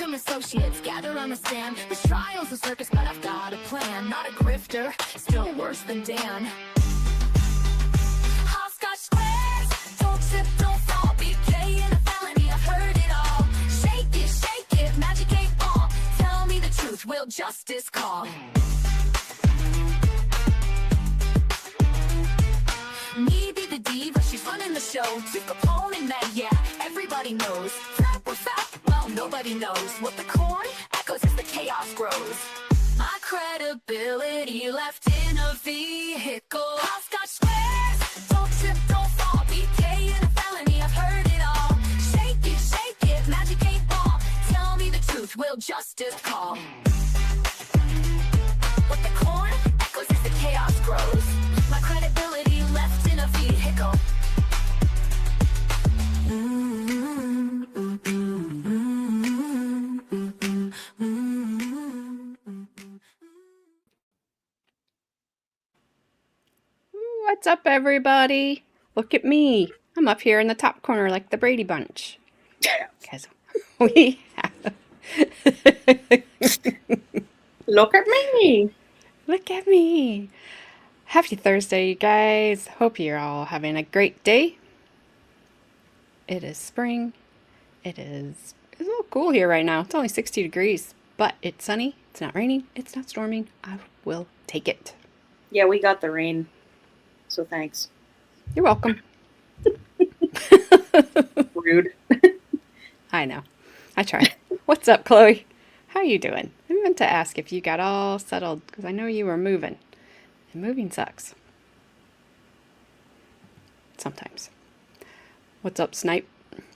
some associates gather on the stand. This trial's a circus, but I've got a plan. Not a grifter, still worse than Dan. Hopscotch squares, don't trip, don't fall. BK in a felony, I've heard it all. Shake it, magic 8 Ball. Tell me the truth, will justice call? Me be the diva, she's running the show. Two Capone and Meg, yeah, everybody knows. Fat or fat, well, nobody knows. What the corn echoes as the chaos grows. My credibility left in a vehicle. Hopscotch squares, don't trip, don't fall. BK in a felony, I've heard it all. Shake it, magic 8 Ball. Tell me the truth, will justice call? What the corn echoes as the chaos grows. My credibility left in a vehicle. What's up, everybody? Look at me. I'm up here in the top corner like the Brady Bunch. Because we have... Look at me. Look at me. Happy Thursday, you guys. Hope you're all having a great day. It is spring. It's a little cool here right now. It's only 60 degrees, but it's sunny. It's not raining. It's not storming. I will take it. Yeah, we got the rain. So thanks. You're welcome. Rude. I know. I try. What's up, Chloe? How are you doing? I meant to ask if you got all settled because I know you were moving. And moving sucks. Sometimes. What's up, Snipe?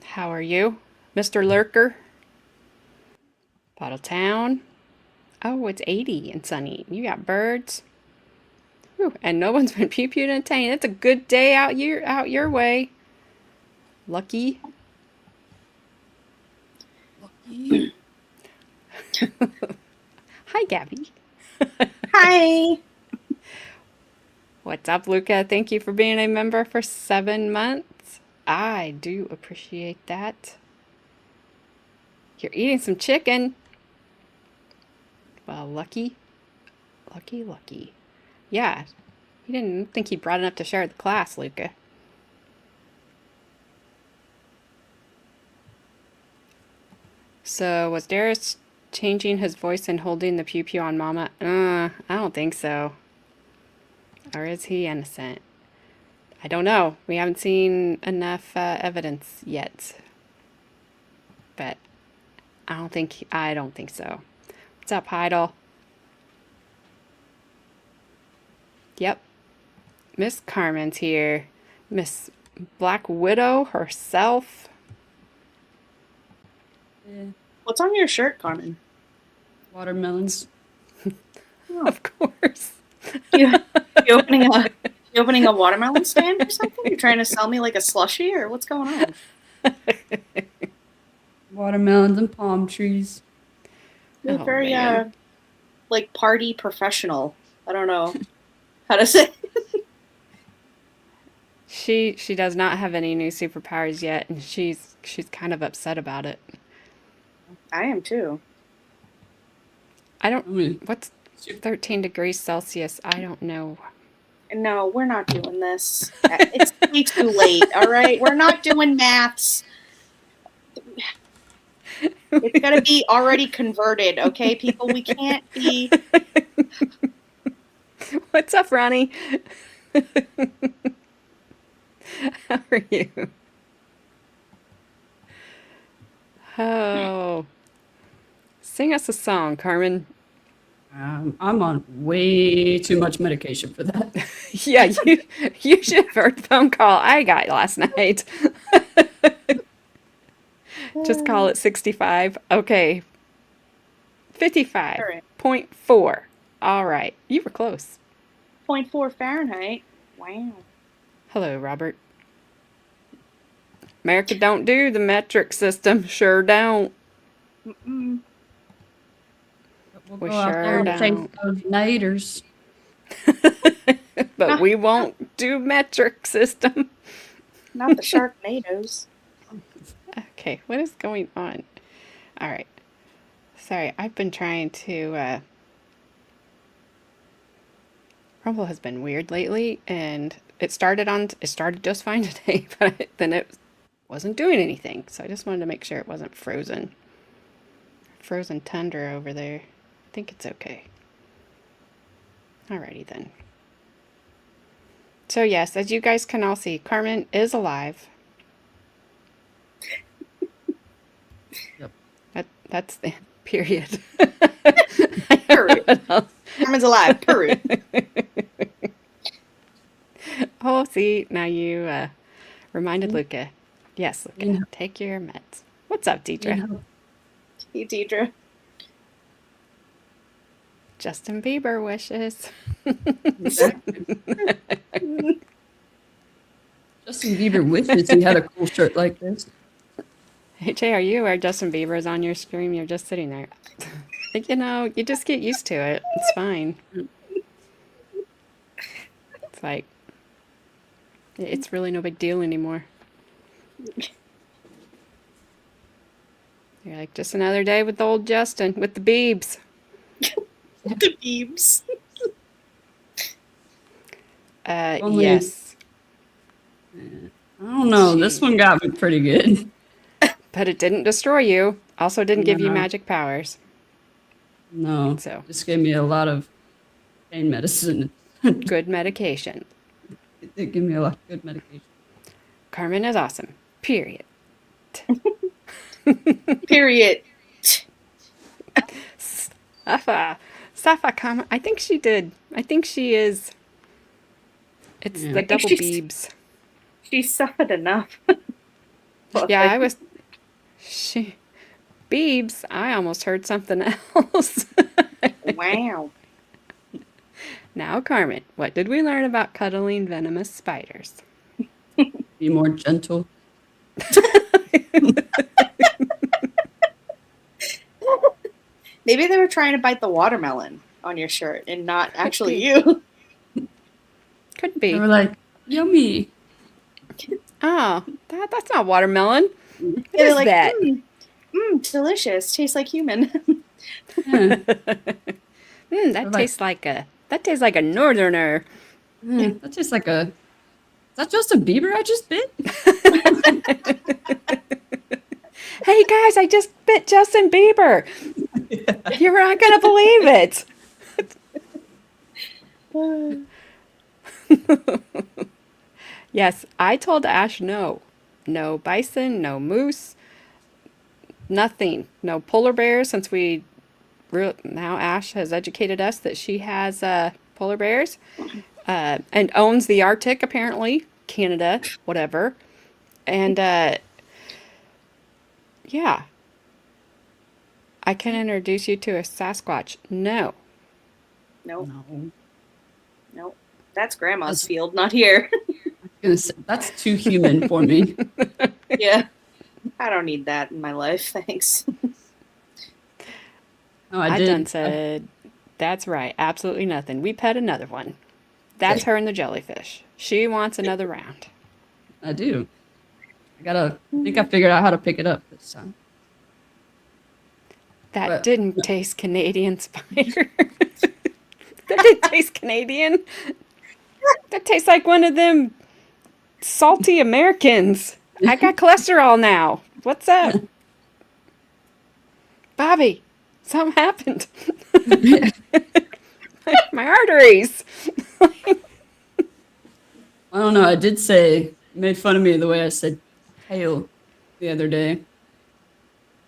How are you? Mr. Lurker? Bottle Town? Oh, it's 80 and sunny. You got birds? Whew. And no one's been pew-pewed in a tank. It's a good day out your way. Lucky. Hi, Gabby. Hi. What's up, Luca? Thank you for being a member for 7 months. I do appreciate that. You're eating some chicken. Well, lucky. Yeah, he didn't think he brought enough to share with the class, Luca. So, was Derris changing his voice and holding the pew-pew on Mama? I don't think so. Or is he innocent? I don't know. We haven't seen enough evidence yet. But I don't think so. What's up, Heidel? Yep. Miss Carmen's here. Miss Black Widow herself. Yeah. What's on your shirt, Carmen? Watermelons. Of course. You opening a watermelon stand or something? You're trying to sell me like a slushie or what's going on? Watermelons and palm trees. You're Oh, very man. like party professional. I don't know how to say. She does not have any new superpowers yet, and she's kind of upset about it. I am too. What's 13 degrees Celsius? I don't know. No, we're not doing this. It's way too late, all right? We're not doing maths. It's got to be already converted, okay, people? We can't be... What's up, Ronnie? How are you? Oh. Sing us a song, Carmen. I'm on way too much medication for that. Yeah, you should have heard the phone call I got last night. Just call it 65. Okay. 55.4. All right. You were close. 0.4 Fahrenheit. Wow. Hello, Robert. America don't do the metric system. Sure don't. Mm-mm. We'll We go out there sure and chase don't. those naders. But we won't do metric system. Not the Sharknadoes. Okay, what is going on? All right. Sorry, I've been trying to. Rumble has been weird lately, and it started just fine today, but then it wasn't doing anything. So I just wanted to make sure it wasn't frozen tundra over there. I think it's okay. Alrighty then. So yes, as you guys can all see, Carmen is alive. Yep. That's the period. Period. Carmen's alive. Period. Oh, see, now you reminded Luca. Yes, Luca, Yeah. take your meds. What's up, Deidre? You know, Hey, Deidre. Justin Bieber wishes. exactly. Justin Bieber wishes he had a cool shirt like this. Hey, Jay, are you aware Justin Bieber is on your screen? You're just sitting there. You know, you just get used to it. It's fine. It's like, it's really no big deal anymore. You're like, just another day with old Justin, with the Biebs. The Biebs. Only- Yes. I don't know. This one got me pretty good. But it didn't destroy you. Also didn't give you No. magic powers. No. So. Just gave me a lot of pain medicine. Good medication. It did give me a lot of good medication. Carmen is awesome. Period. Period. Safa, Carmen. I think she did. I think she is. It's Yeah. the I double she's- Biebs. She suffered enough. Yeah, I was. She. Biebs. I almost heard something else. Wow. Now, Carmen, what did we learn about cuddling venomous spiders? Be more gentle. Maybe they were trying to bite the watermelon on your shirt and not actually you. Could They be. were like, yummy. Oh, that's not watermelon. What They were is like, that? delicious. Tastes like human. Yeah. That like- tastes like a. That tastes like a northerner. That tastes like a. Is that Justin Bieber I just bit? Hey guys, I just bit Justin Bieber. You're not gonna believe it. Yes, I told Ash no. No bison, no moose, nothing. No polar bears, since now Ash has educated us that she has polar bears and owns the Arctic, apparently. Canada, whatever. And yeah. I can introduce you to a Sasquatch. No. Nope. No. Nope. That's grandma's That's- field, not here. Gonna say, that's too human for me. Yeah. I don't need that in my life, thanks. No, I did. done said, that's right, absolutely nothing. We pet another one. That's her and the jellyfish. She wants another round. I do. I think I figured out how to pick it up this time. That But- didn't taste Canadian, Spider. That didn't taste Canadian. That tastes like one of them salty Americans. I got cholesterol now. What's up? Bobby, something happened. My arteries. I don't know. I did say, made fun of me the way I said tail the other day.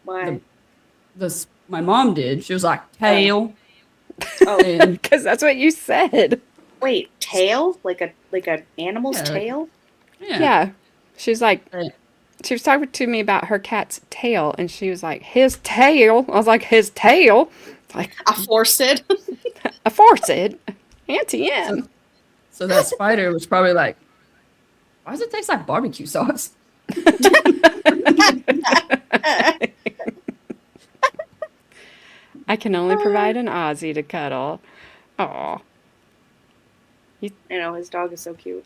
Why? My mom did. She was like, tail. Oh, And Because that's what you said. wait, tail? Like an animal's Yeah, like- tail? Yeah. She's like, Right. she was talking to me about her cat's tail, and she was like, his tail. I was like, his tail? Like, I forced it. a forced. Auntie M. So that spider was probably like, why does it taste like barbecue sauce? I can only provide an Aussie to cuddle. Aw. I know, his dog is so cute.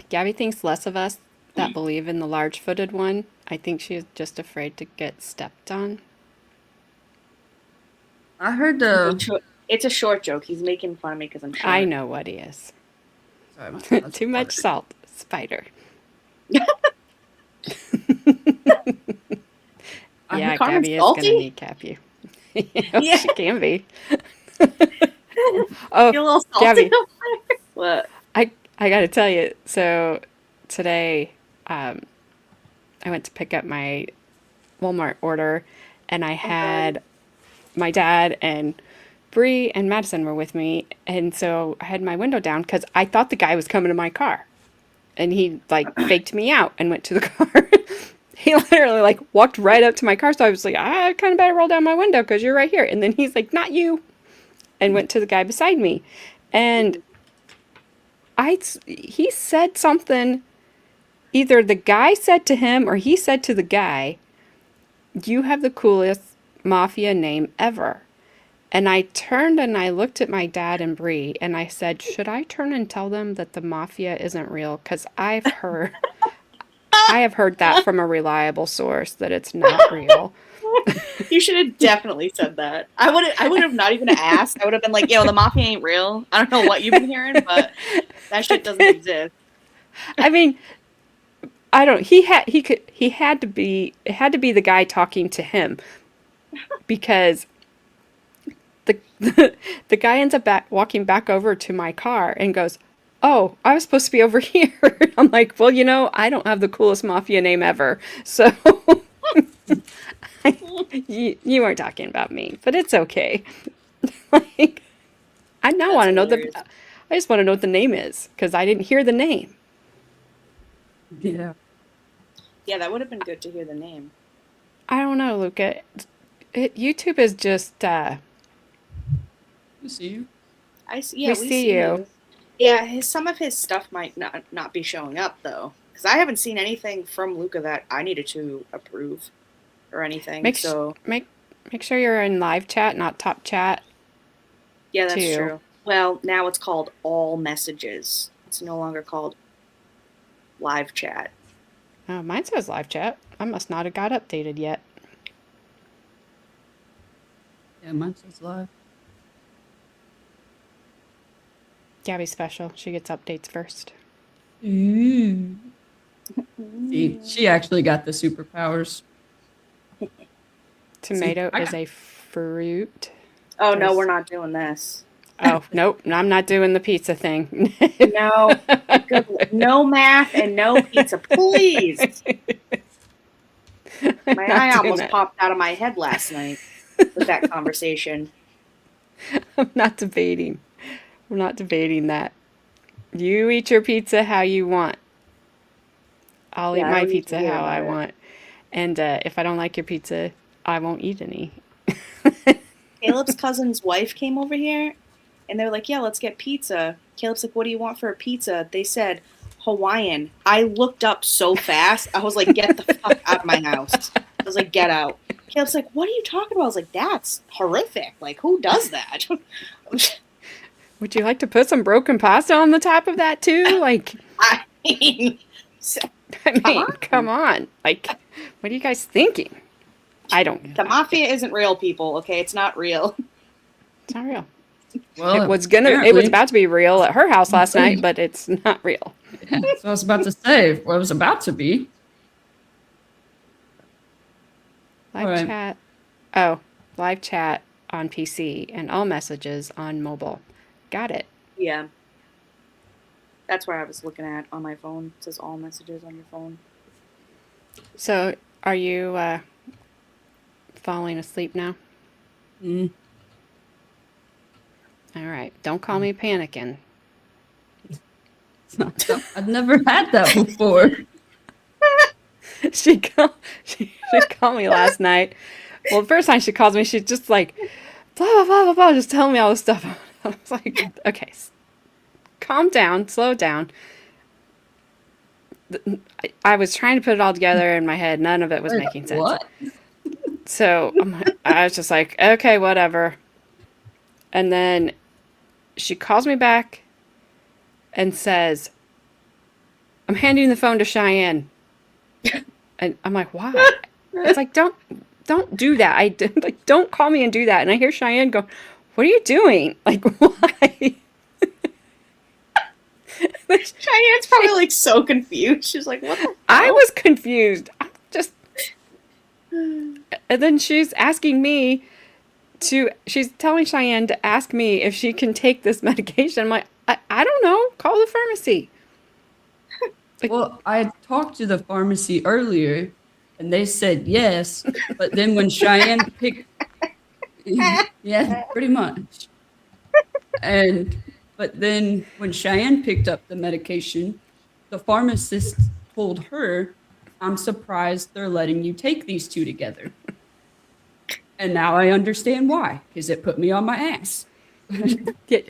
Gabby thinks less of us that believe in the large-footed one. I think she is just afraid to get stepped on. I heard It's a short joke. He's making fun of me because I'm short. I know what he is. sorry, my Too much salt, spider. Yeah, Carmen's Gabby is gonna salty? kneecap you. Yeah, Yeah. she can be. You a Oh, little salty Gabby, over there? What? I gotta tell you. So today, I went to pick up my Walmart order, and I had my dad and Bree and Madison were with me, and so I had my window down because I thought the guy was coming to my car, and he like faked me out and went to the car. He literally like walked right up to my car, so I was like, I kind of better roll down my window because you're right here. And then he's like, not you, and went to the guy beside me, and he said something. Either the guy said to him or he said to the guy, "You have the coolest mafia name ever." And I turned and I looked at my dad and Bree and I said, "Should I turn and tell them that the mafia isn't real? Because I have heard that from a reliable source that it's not real." You should have definitely said that. I would have not even asked. I would have been like, yo, the mafia ain't real. I don't know what you've been hearing, but that shit doesn't exist. I mean, I don't. He had to be. It had to be the guy talking to him, because the the guy ends up walking back over to my car and goes, "Oh, I was supposed to be over here." I'm like, "Well, I don't have the coolest mafia name ever, so you weren't talking about me, but it's okay." Like, I now want to know hilarious. I just want to know what the name is because I didn't hear the name. Yeah. Yeah, that would have been good to hear the name. I don't know, Luca. YouTube is just. We see you. Yeah, We see you. Yeah, some of his stuff might not be showing up though, because I haven't seen anything from Luca that I needed to approve or anything. Make so make sure you're in live chat, not top chat. yeah, that's too. true. Well, now it's called all messages. It's no longer called live chat. Oh, mine says live chat. I must not have got updated yet. Yeah, mine says live. Gabby's special. She gets updates first. Ooh. See, she actually got the superpowers. Tomato I is a fruit. Oh no, There's- we're not doing this. Oh, nope. I'm not doing the pizza thing. No, no math and no pizza, please. My eye not doing almost that. popped out of my head last night with that conversation. I'm not debating. We're not debating that. You eat your pizza how you want. I'll Yeah, eat I my don't need to pizza hear how I about it. want. And if I don't like your pizza, I won't eat any. Caleb's cousin's wife came over here and they were like, yeah, let's get pizza. Caleb's like, what do you want for a pizza? They said Hawaiian. I looked up so fast. I was like, get the fuck out of my house. I was like, get out. Caleb's like, what are you talking about? I was like, that's horrific. Like, who does that? Would you like to put some broken pasta on the top of that too? Like, I mean, come on. Like, what are you guys thinking? I don't. the mafia isn't real, people. Okay, it's not real. It's not real. Well, It was about to be real at her house last night, but it's not real. Yeah, so I was about to say, well, it was about to be. Live All right. chat. Oh, live chat on PC and all messages on mobile. Got it. Yeah. That's where I was looking at on my phone. It says all messages on your phone. So, are you falling asleep now? Mm. All right. Don't call me panicking. It's not so- I've never had that before. She called me last night. Well, the first time she calls me, she's just like, blah, blah, blah, blah, blah, just telling me all this stuff. I was like, okay, calm down, slow down. I was trying to put it all together in my head. None of it was making sense. What? So I was just like, okay, whatever. And then she calls me back and says, I'm handing the phone to Cheyenne. And I'm like, why? It's like, don't don't do that. Like, don't call me and do that. And I hear Cheyenne go, what are you doing? Like, why? Cheyenne's probably like so confused. She's like, what the hell? I was confused. I'm just, and then she's asking me she's telling Cheyenne to ask me if she can take this medication. I'm like, I don't know. Call the pharmacy. Well, I had talked to the pharmacy earlier, and they said yes. But then when Cheyenne picked, yeah, pretty much. But then when Cheyenne picked up the medication, the pharmacist told her, "I'm surprised they're letting you take these two together." And now I understand why, because it put me on my ass. Yeah,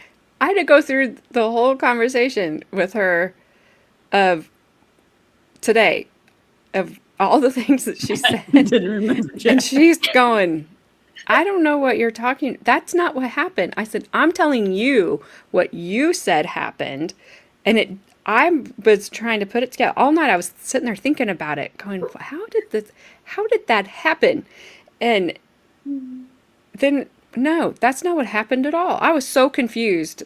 I had to go through the whole conversation with her of today, of all the things that she said. I didn't remember. And she's going, I don't know what you're talking. That's not what happened. I said, I'm telling you what you said happened. And I was trying to put it together all night. I was sitting there thinking about it, going, how did that happen? And then, no, that's not what happened at all. I was so confused.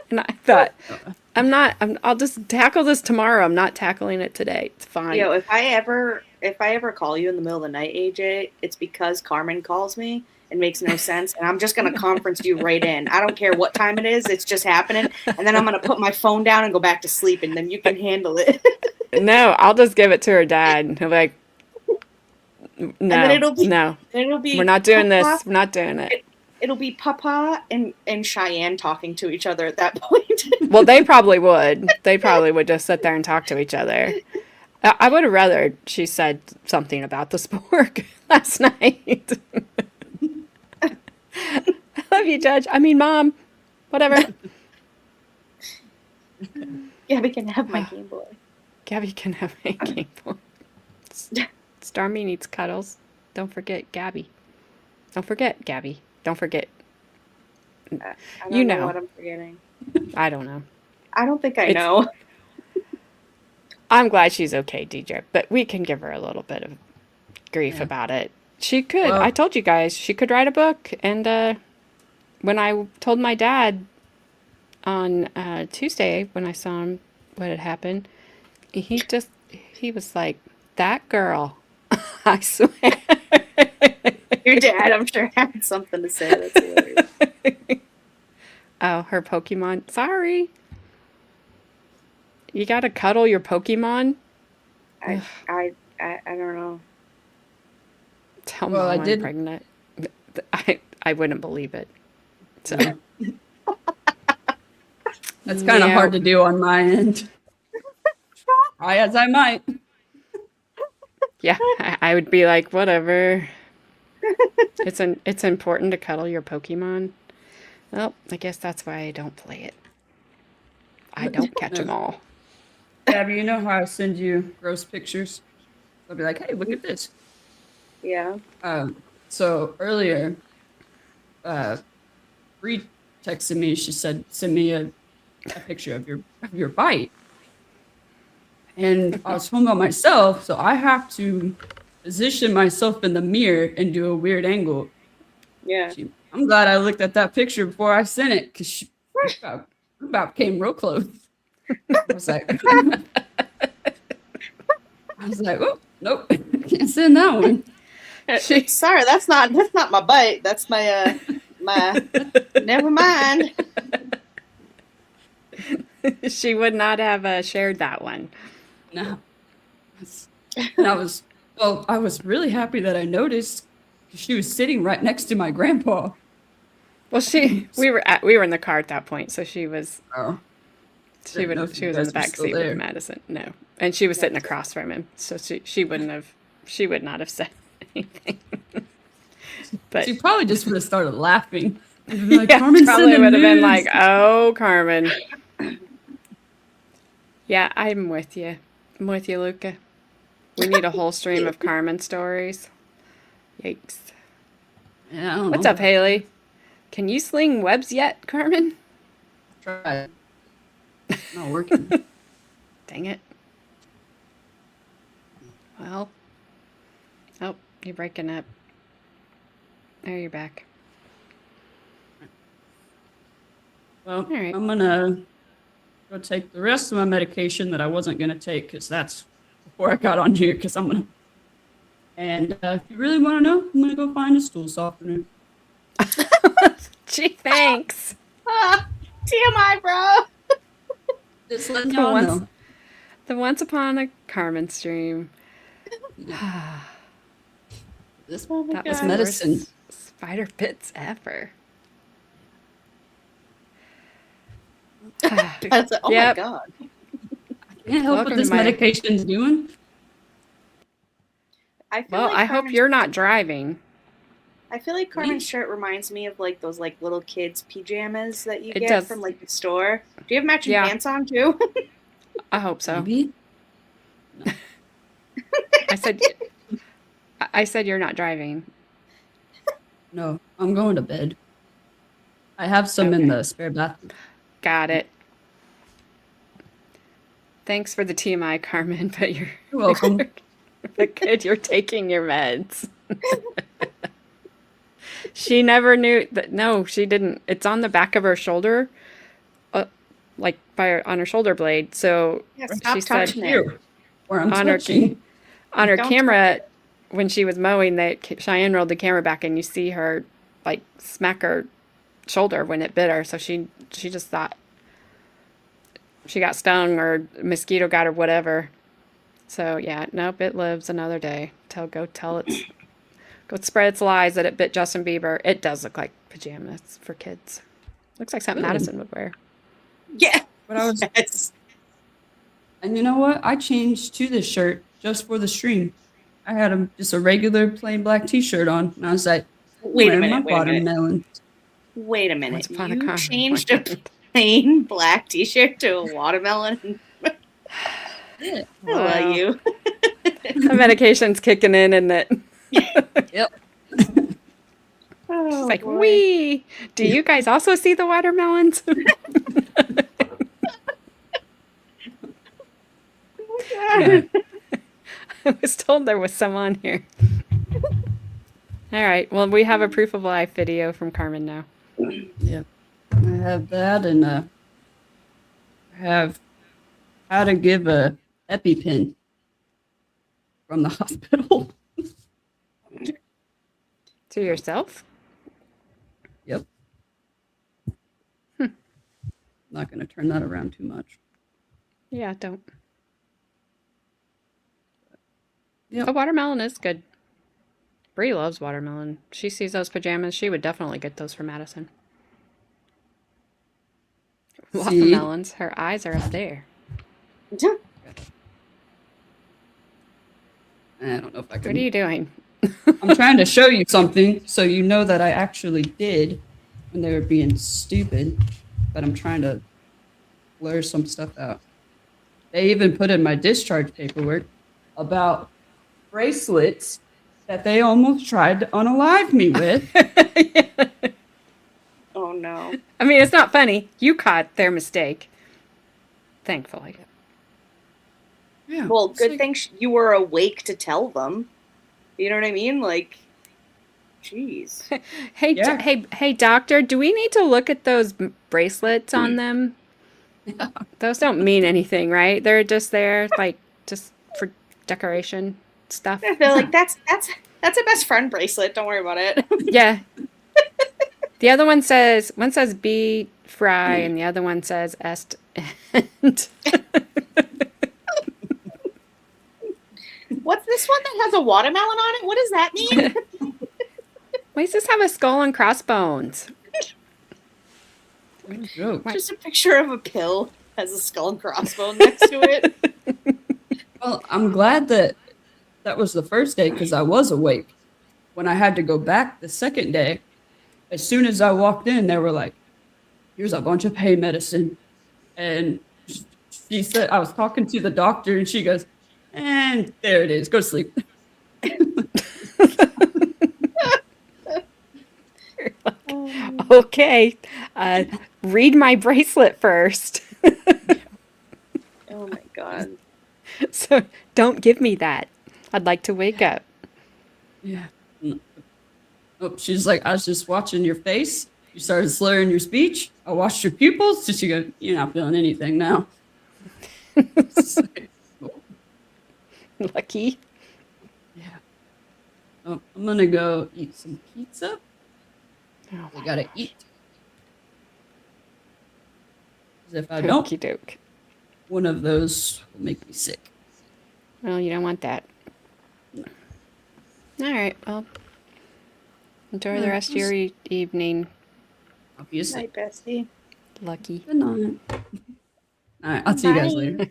And I thought, I'll just tackle this tomorrow. I'm not tackling it today. It's fine. Yo, if I ever call you in the middle of the night, AJ, it's because Carmen calls me and makes no sense, and I'm just gonna conference you right in. I don't care what time it is; it's just happening, and then I'm gonna put my phone down and go back to sleep, and then you can handle it. No, I'll just give it to her dad. And he'll be like, no, And then it'll be we're not doing Papa, this. We're not doing it. It'll be Papa and Cheyenne talking to each other at that point. Well, they probably would. They probably would just sit there and talk to each other. I would have rather she said something about the spork last night. I love you, Judge. I mean, Mom. Whatever. Gabby can have my Game Boy. Gabby can have a Game Boy. Stormy needs cuddles. Don't forget Gabby. Don't forget Gabby. Don't forget. I don't You know know. what I'm forgetting. I don't know. I don't think I know. I'm glad she's okay, DJ, but we can give her a little bit of grief about it. She could. Well- I told you guys she could write a book. And when I told my dad on Tuesday when I saw him what had happened, he was like, "That girl." I swear. Your dad, I'm sure, had something to say. That's hilarious. Oh, her Pokemon. Sorry. You gotta cuddle your Pokemon? I don't know. Tell Well, Mom I I'm did- pregnant. I wouldn't believe it. So That's kind of Yeah. hard to do on my end. Try as I might. yeah, I would be like, whatever. It's important to cuddle your Pokemon. Well, I guess that's why I don't play it. I don't catch them all. Gabby, you know how I send you gross pictures? I'll be like, hey, look at this. Yeah. So earlier, Bree texted me. She said, "Send me a picture of your bite." And I was home by myself, so I have to position myself in the mirror and do a weird angle. Yeah. I'm glad I looked at that picture before I sent it, because she about came real close. I was like, oh, nope, can't send that one. Sorry, that's not my bite. That's my never mind. She would not have shared that one. No. And I was really happy that I noticed, 'cause she was sitting right next to my grandpa. Well, we were in the car at that point, so she was Oh. she Didn't know was if she you was in guys the were back still seat there. with Madison. No, and she was sitting across from him, so she would not have said anything. But She probably just would have started laughing. And be like, yeah, "Carmen's probably sending would have been news." like, "Oh, Carmen." Yeah, I'm with you. I'm with you, Luca. We need a whole stream of Carmen stories. Yikes. Yeah, I don't What's know. up, Haley? Can you sling webs yet, Carmen? Try. Not working. Dang it. Well, oh, You're breaking up. There, you're back. Well, right. I'm gonna go take the rest of my medication that I wasn't gonna take because that's before I got on here. Because I'm gonna. And if you really want to know, I'm gonna go find a stool softener. Gee, thanks. TMI, bro. Just letting The y'all once, know. the Once Upon a Carmen stream. This Oh my That was God. the medicine. worst spider bits ever. That's oh Yep. my God. Can't help Welcome what to this my- medication's doing. I feel Well, like I hope Carmen's- you're not driving. I feel like Carmen's shirt reminds me of like those like little kids pajamas that you It get does. from like the store. Do you have matching Yeah. pants on too? I hope so. Maybe. I said, I said you're not driving. No, I'm going to bed. I have some in the spare bathroom. Got it. Thanks for the TMI, Carmen, but you're welcome. but good you're taking your meds. She never knew that. No, she didn't. It's on the back of her shoulder, like on her shoulder blade. So Yeah, stop she said touching it. Here, where I'm On her- touching. on her Don't camera when she was mowing, that Cheyenne rolled the camera back, and you see her like smack her shoulder when it bit her. So she just thought she got stung or a mosquito got her, whatever. So yeah, nope, it lives another day. Go spread its lies that it bit Justin Bieber. It does look like pajamas for kids. Looks like something Good. Madison would wear. Yeah. But I was, Yes. and you know what? I changed to this shirt just for the stream. I had just a regular plain black T-shirt on, and I was like, Wait a "Wearing minute. my watermelon." Wait a minute. Once upon a You Carmen. changed a plain black T-shirt to a watermelon. Yeah. I love you. The medication's kicking in, and that Yep. Oh, it's like, boy. wee. Do you guys also see the watermelons? Oh, God. I was told there was some on here. All right. Well, we have a proof of life video from Carmen now. Yeah. I have that, and I have how to give a EpiPen from the hospital. To yourself? Yep. Not going to turn that around too much. Yeah, don't. Yep. A watermelon is good. Bree loves watermelon. She sees those pajamas. She would definitely get those for Madison. See? Watermelons. Her eyes are up there. I don't know if I What can. are you doing? I'm trying to show you something so you know that I actually did when they were being stupid, but I'm trying to blur some stuff out. They even put in my discharge paperwork about bracelets that they almost tried to unalive me with. Oh no. I mean, it's not funny. You caught their mistake. Thankfully. Yeah. Well, it's good like- thing you were awake to tell them. You know what I mean? Like, jeez. Hey, Yeah. hey, doctor, do we need to look at those bracelets on them? Those don't mean anything, right? They're just there, like, just for decoration stuff. They're like, that's a best friend bracelet. Don't worry about it. Yeah. The other one says be fry, and the other one says est. What's this one that has a watermelon on it? What does that mean? Why does this have a skull and crossbones? What a joke. Just a picture of a pill has a skull and crossbone next to it. Well, I'm glad that was the first day because I was awake. When I had to go back the second day, as soon as I walked in, they were like, "Here's a bunch of pain medicine." And she said, I was talking to the doctor, and she goes, "And there it is. Go to sleep." Okay, read my bracelet first. Oh my god. So don't give me that. I'd like to wake up. Yeah. Oh, she's like, I was just watching your face. You started slurring your speech. I watched your pupils. So she goes, you're not feeling anything now. It's like, oh, Lucky. yeah. Oh, I'm going to go eat some pizza. Oh, I my got to gosh. eat. 'Cause if I don't, Okey doke. one of those will make me sick. Well, you don't want that. All right. Well, enjoy the rest of your evening, Obviously. Night, bestie. Lucky. Good night. All right. I'll see you guys Bye. later.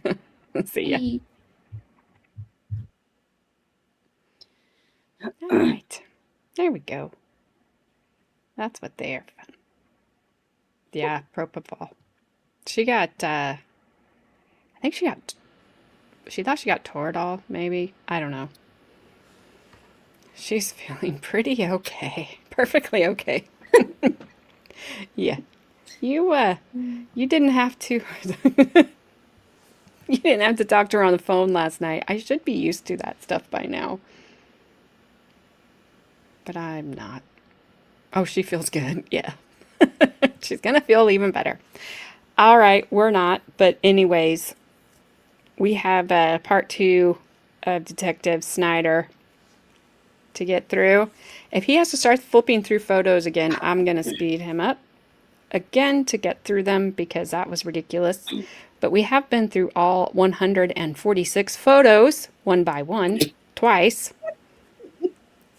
See ya. Bye. All right. There we go. That's what they are. Yeah, propofol. She got, I think she thought she got Toradol, maybe. I don't know. She's feeling pretty okay. Perfectly okay. Yeah. You didn't have to, you didn't have to talk to her on the phone last night. I should be used to that stuff by now. But I'm not. Oh, she feels good. Yeah. She's gonna feel even better. All right, we're not. But anyways, we have part 2 of Detective Snyder to get through. If he has to start flipping through photos again, I'm going to speed him up again to get through them because that was ridiculous. But we have been through all 146 photos, one by one, twice.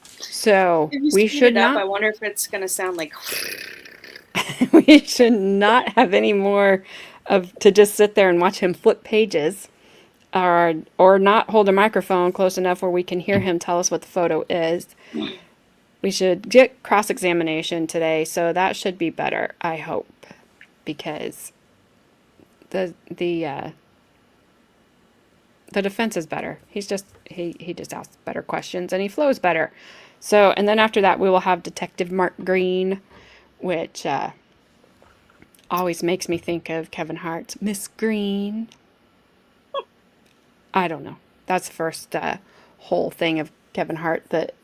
So If you we speed should it up, not. I wonder if it's gonna sound like. We should not have any more of to just sit there and watch him flip pages, or not hold a microphone close enough where we can hear him tell us what the photo is. We should get cross-examination today, so that should be better, I hope, because the defense is better. He just asks better questions and he flows better. So, and then after that we will have Detective Mark Green, which always makes me think of Kevin Hart's Miss Green. I don't know. That's the first whole thing of Kevin Hart that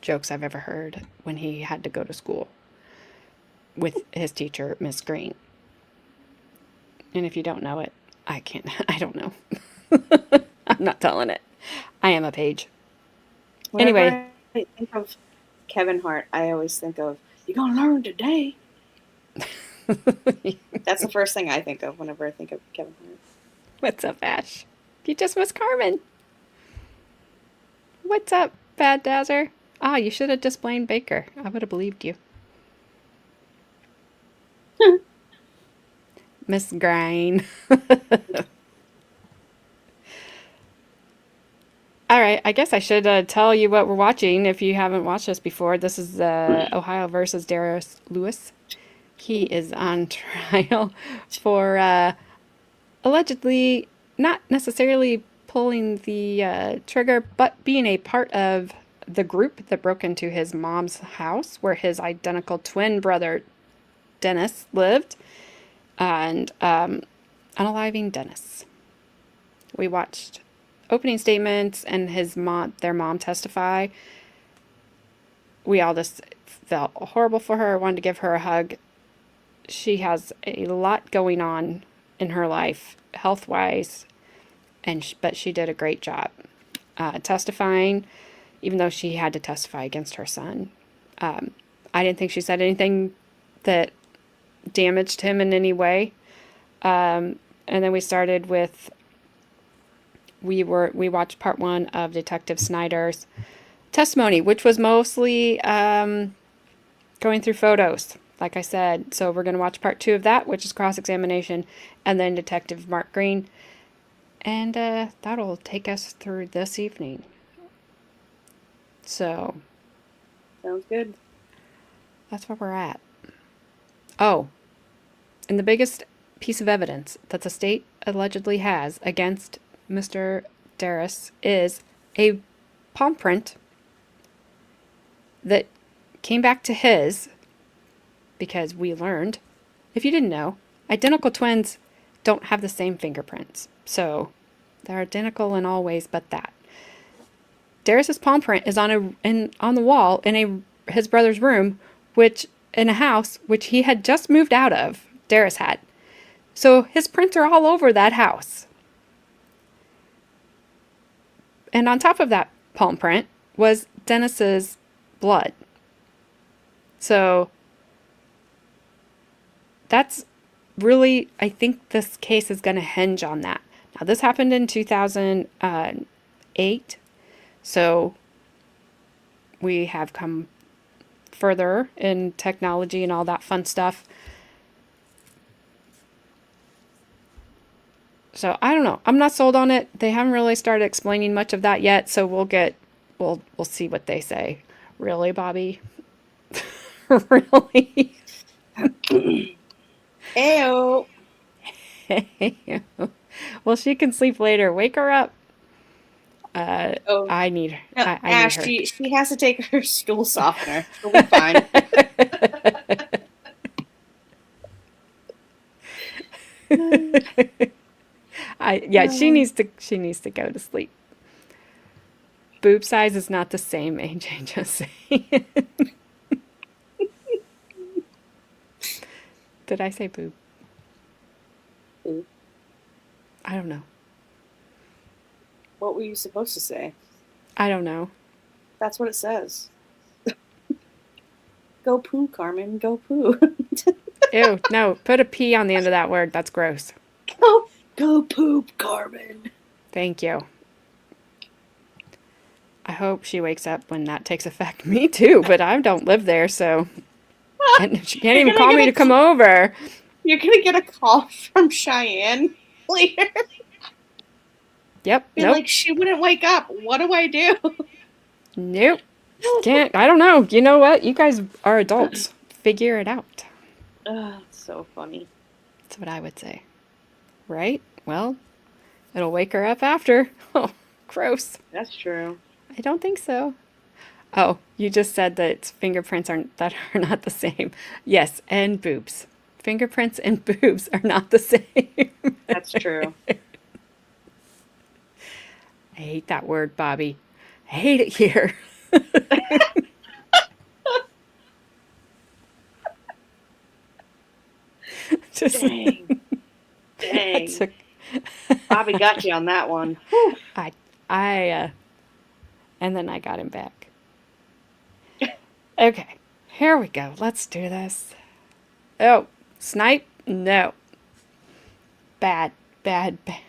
jokes I've ever heard when he had to go to school with his teacher, Miss Green. And if you don't know it, I don't know. I'm not telling it. I am a page. Whenever Anyway. I think of Kevin Hart, I always think of "You're gonna learn today." That's the first thing I think of whenever I think of Kevin Hart. What's up, Ash? You just missed Carmen. What's up, Bad Dazzer? Ah, you should have just blamed Baker. I would have believed you. Miss Grine. All right, I guess I should tell you what we're watching if you haven't watched this before. This is Ohio versus Derris Lewis. He is on trial for allegedly not necessarily pulling the trigger, but being a part of the group that broke into his mom's house where his identical twin brother Dennis lived, and unaliving Dennis. We watched opening statements and their mom testify. We all just felt horrible for her, wanted to give her a hug. She has a lot going on in her life, health-wise, but she did a great job testifying, even though she had to testify against her son. I didn't think she said anything that damaged him in any way. And then we started with we watched part 1 of Detective Snyder's testimony, which was mostly going through photos, like I said. So we're going to watch part 2 of that, which is cross-examination, and then Detective Mark Green. And that'll take us through this evening. So Sounds good. that's where we're at. Oh, and the biggest piece of evidence that the state allegedly has against Mr. Derris is a palm print that came back to his, because we learned, if you didn't know, identical twins don't have the same fingerprints. So they're identical in all ways but that. Derris's palm print is on the wall in his brother's room, which in a house which he had just moved out of. Derris had. So his prints are all over that house. And on top of that palm print was Dennis's blood. So that's really, I think this case is going to hinge on that. Now, this happened in 2008. So we have come further in technology and all that fun stuff. So I don't know. I'm not sold on it. They haven't really started explaining much of that yet. So we'll see what they say. Really, Bobby? Really? Ew. Well, she can sleep later. Wake her up. I need her. No, I Ash, need her. she has to take her stool softener. She'll be fine. She needs to go to sleep. Boob size is not the same, AJ, just saying. Did I say boob? Boob. I don't know. What were you supposed to say? I don't know. That's what it says. Go poo, Carmen. Go poo. Ew, no. Put a P on the end of that word. That's gross. Go poop, Carmen. Thank you. I hope she wakes up when that takes effect. Me too, but I don't live there, so... And she can't even call me to come over. You're going to get a call from Cheyenne later. Yep. You're Nope. like, she wouldn't wake up. What do I do? Nope. Can't. I don't know. You know what? You guys are adults. Figure it out. So funny. That's what I would say. Right? Well, it'll wake her up after. Oh, gross. That's true. I don't think so. Oh, you just said that fingerprints are not the same. Yes, and boobs. Fingerprints and boobs are not the same. That's true. I hate that word, Bobby. I hate it here. Just Dang. Dang. Bobby got you on that one. Whew. And then I got him back. Okay, here we go. Let's do this. Oh, snipe? No. Bad, bad, bad.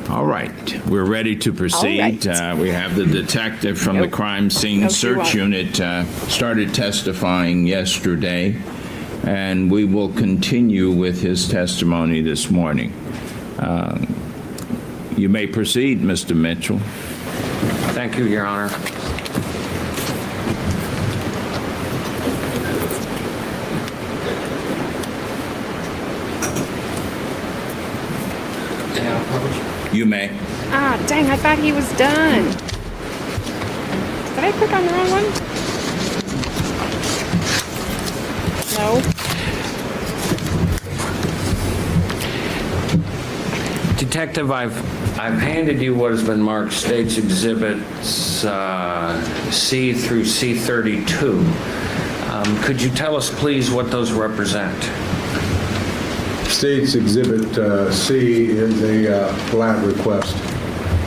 All right, we're ready to proceed. All right. We have the detective from the Nope. crime scene Nope, you search won't. unit started testifying yesterday, and we will continue with his testimony this morning. You may proceed, Mr. Mitchell. Thank you, Your Honor. You may. Ah, dang, I thought he was done. Did I click on the wrong one? No. Detective, I've handed you what has been marked State's Exhibits C through C32. Could you tell us, please, what those represent? State's Exhibit C is a lab request.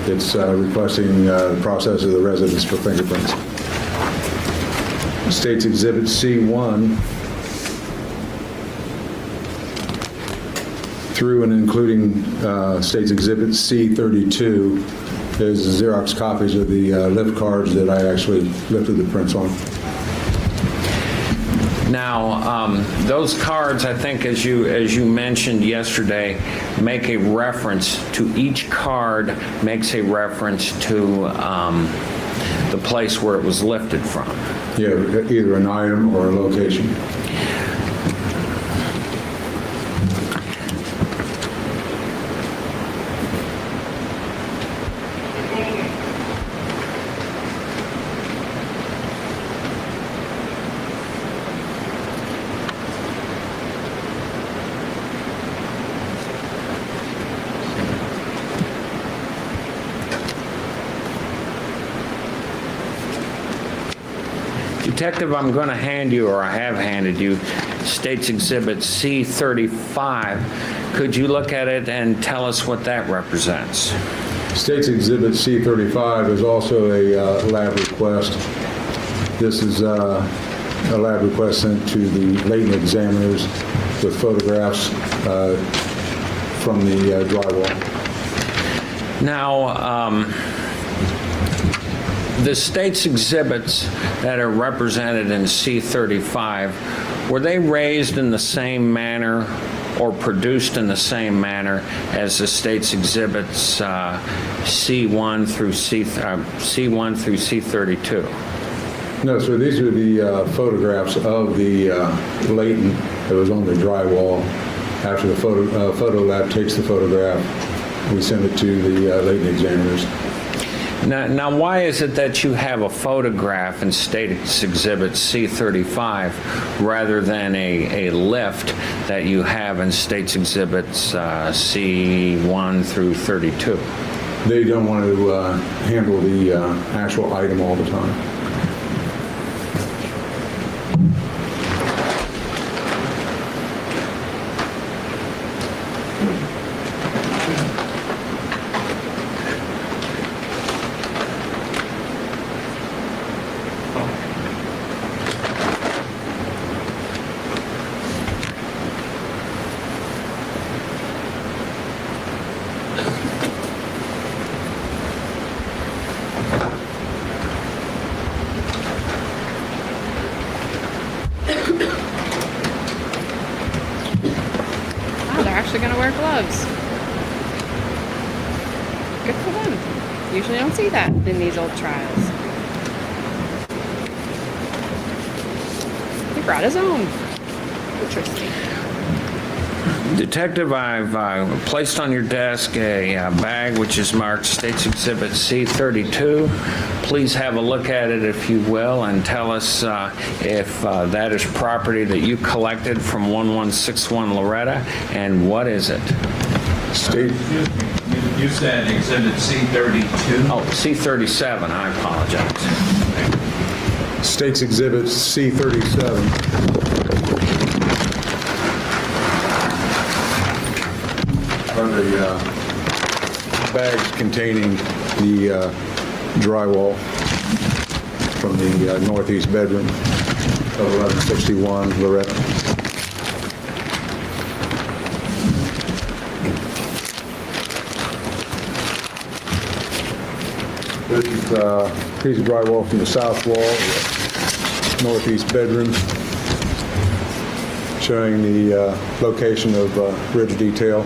It's requesting the process of the residence for fingerprints. State's Exhibit C1 through and including State's Exhibit C32 is Xerox copies of the lift cards that I actually lifted the prints on. Now, those cards, I think, as you mentioned yesterday, make a reference to each card, makes a reference to the place where it was lifted from. Yeah, either an item or a location. Detective, I'm going to hand you, or I have handed you, State's Exhibit C35. Could you look at it and tell us what that represents? State's Exhibit C35 is also a lab request. This is a lab request sent to the latent examiners with photographs from the drywall. Now, the state's exhibits that are represented in C35, were they raised in the same manner or produced in the same manner as the state's exhibits C1 through C32? No, sir, these are the photographs of the latent that was on the drywall. After the photo lab takes the photograph, we send it to the latent examiners. Now, why is it that you have a photograph in State's Exhibit C35 rather than a lift that you have in State's Exhibits C1 through 32? They don't want to handle the actual item all the time. Oh, they're actually going to wear gloves. Good for them. Usually don't see that in these old trials. He brought his own. Interesting. Detective, I've placed on your desk a bag which is marked State's Exhibit C32. Please have a look at it, if you will, and tell us if that is property that you collected from 1161 Loretta, and what is it? State. You said Exhibit C32? Oh, C37, I apologize. State's Exhibit C37 are the bags containing the drywall from the northeast bedroom of 1161 Loretta. This is a piece of drywall from the south wall, the northeast bedroom, showing the location of ridge detail.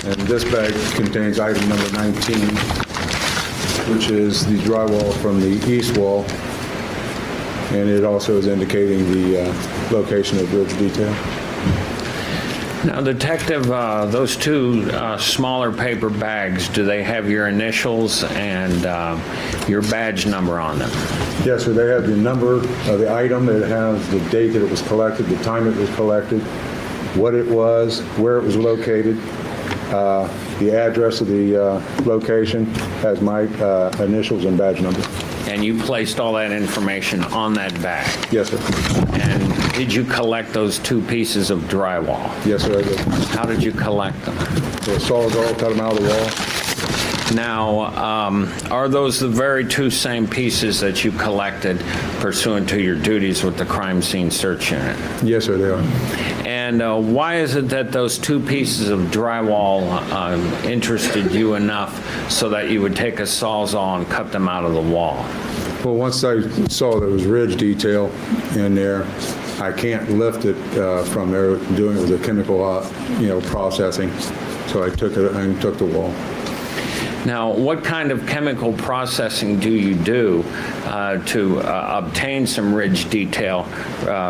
And this bag contains item number 19, which is the drywall from the east wall, and it also is indicating the location of ridge detail. Now, Detective, those two smaller paper bags, do they have your initials and your badge number on them? Yes, sir, they have the number of the item, it has the date that it was collected, the time it was collected, what it was, where it was located, the address of the location, has my initials and badge number. And you placed all that information on that bag? Yes, sir. And did you collect those two pieces of drywall? Yes, sir, I did. How did you collect them? The sawzall cut them out of the wall. Now, are those the very two same pieces that you collected pursuant to your duties with the crime scene search unit? Yes, sir, they are. And why is it that those two pieces of drywall interested you enough so that you would take a sawzall and cut them out of the wall? Well, once I saw there was ridge detail in there, I can't lift it from there, doing it with a chemical, processing. So I took it and took the wall. Now, what kind of chemical processing do you do to obtain some ridge detail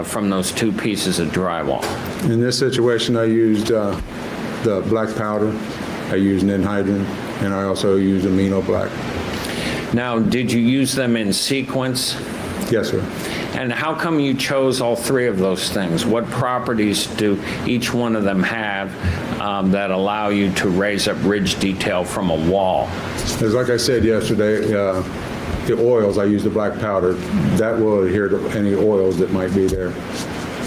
from those two pieces of drywall? In this situation, I used the black powder, I used anhydrous, and I also used amino black. Now, did you use them in sequence? Yes, sir. And how come you chose all three of those things? What properties do each one of them have that allow you to raise up ridge detail from a wall? As like I said yesterday, the oils, I use the black powder, that will adhere to any oils that might be there.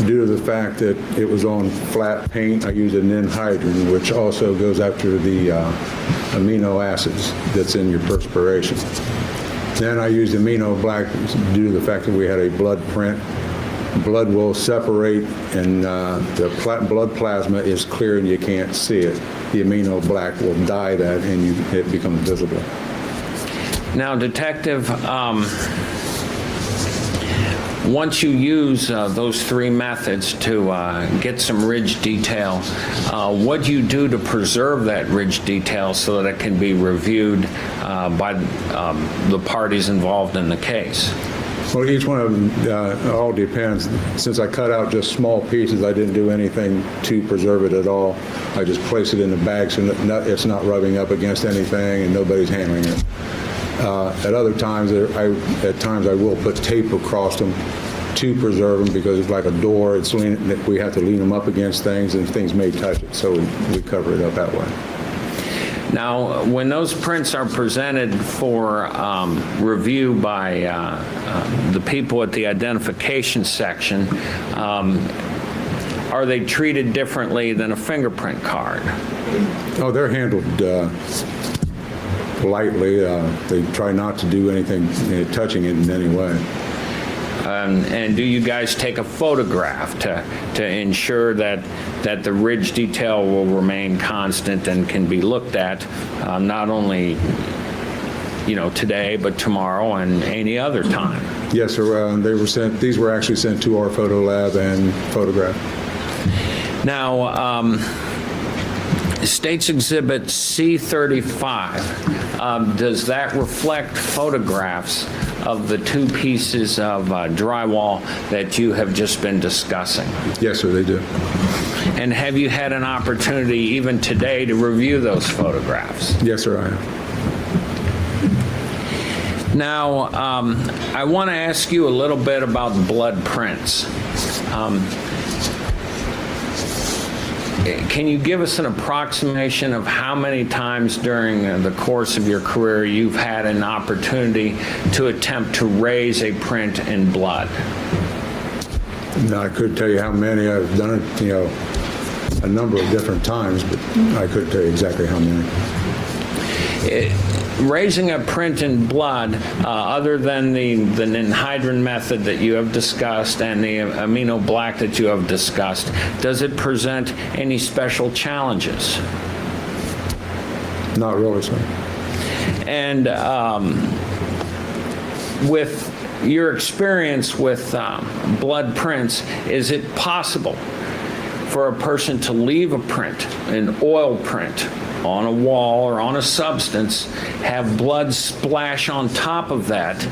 Due to the fact that it was on flat paint, I used an anhydrine, which also goes after the amino acids that's in your perspiration. Then I used amino black due to the fact that we had a blood print. Blood will separate, and the blood plasma is clear and you can't see it. The amino black will dye that, and it becomes visible. Now, Detective, once you use those three methods to get some ridge detail, what do you do to preserve that ridge detail so that it can be reviewed by the parties involved in the case? Well, each one of them all depends. Since I cut out just small pieces, I didn't do anything to preserve it at all. I just place it in the bag so it's not rubbing up against anything and nobody's handling it. At other times, I will put tape across them to preserve them because it's like a door. We have to lean them up against things, and things may touch it, so we cover it up that way. Now, when those prints are presented for review by the people at the identification section, are they treated differently than a fingerprint card? Oh, they're handled lightly. They try not to do anything touching it in any way. And do you guys take a photograph to ensure that the ridge detail will remain constant and can be looked at not only today but tomorrow and any other time? Yes, sir. They were sent. These were actually sent to our photo lab and photographed. Now, State's Exhibit C35, does that reflect photographs of the two pieces of drywall that you have just been discussing? Yes, sir, they do. And have you had an opportunity even today to review those photographs? Yes, sir, I have. Now, I want to ask you a little bit about blood prints. Can you give us an approximation of how many times during the course of your career you've had an opportunity to attempt to raise a print in blood? No, I couldn't tell you how many. I've done it, a number of different times, but I couldn't tell you exactly how many. Raising a print in blood, other than the anhydrine method that you have discussed and the amino black that you have discussed, does it present any special challenges? Not really, sir. And with your experience with blood prints, is it possible for a person to leave a print, an oil print, on a wall or on a substance, have blood splash on top of that,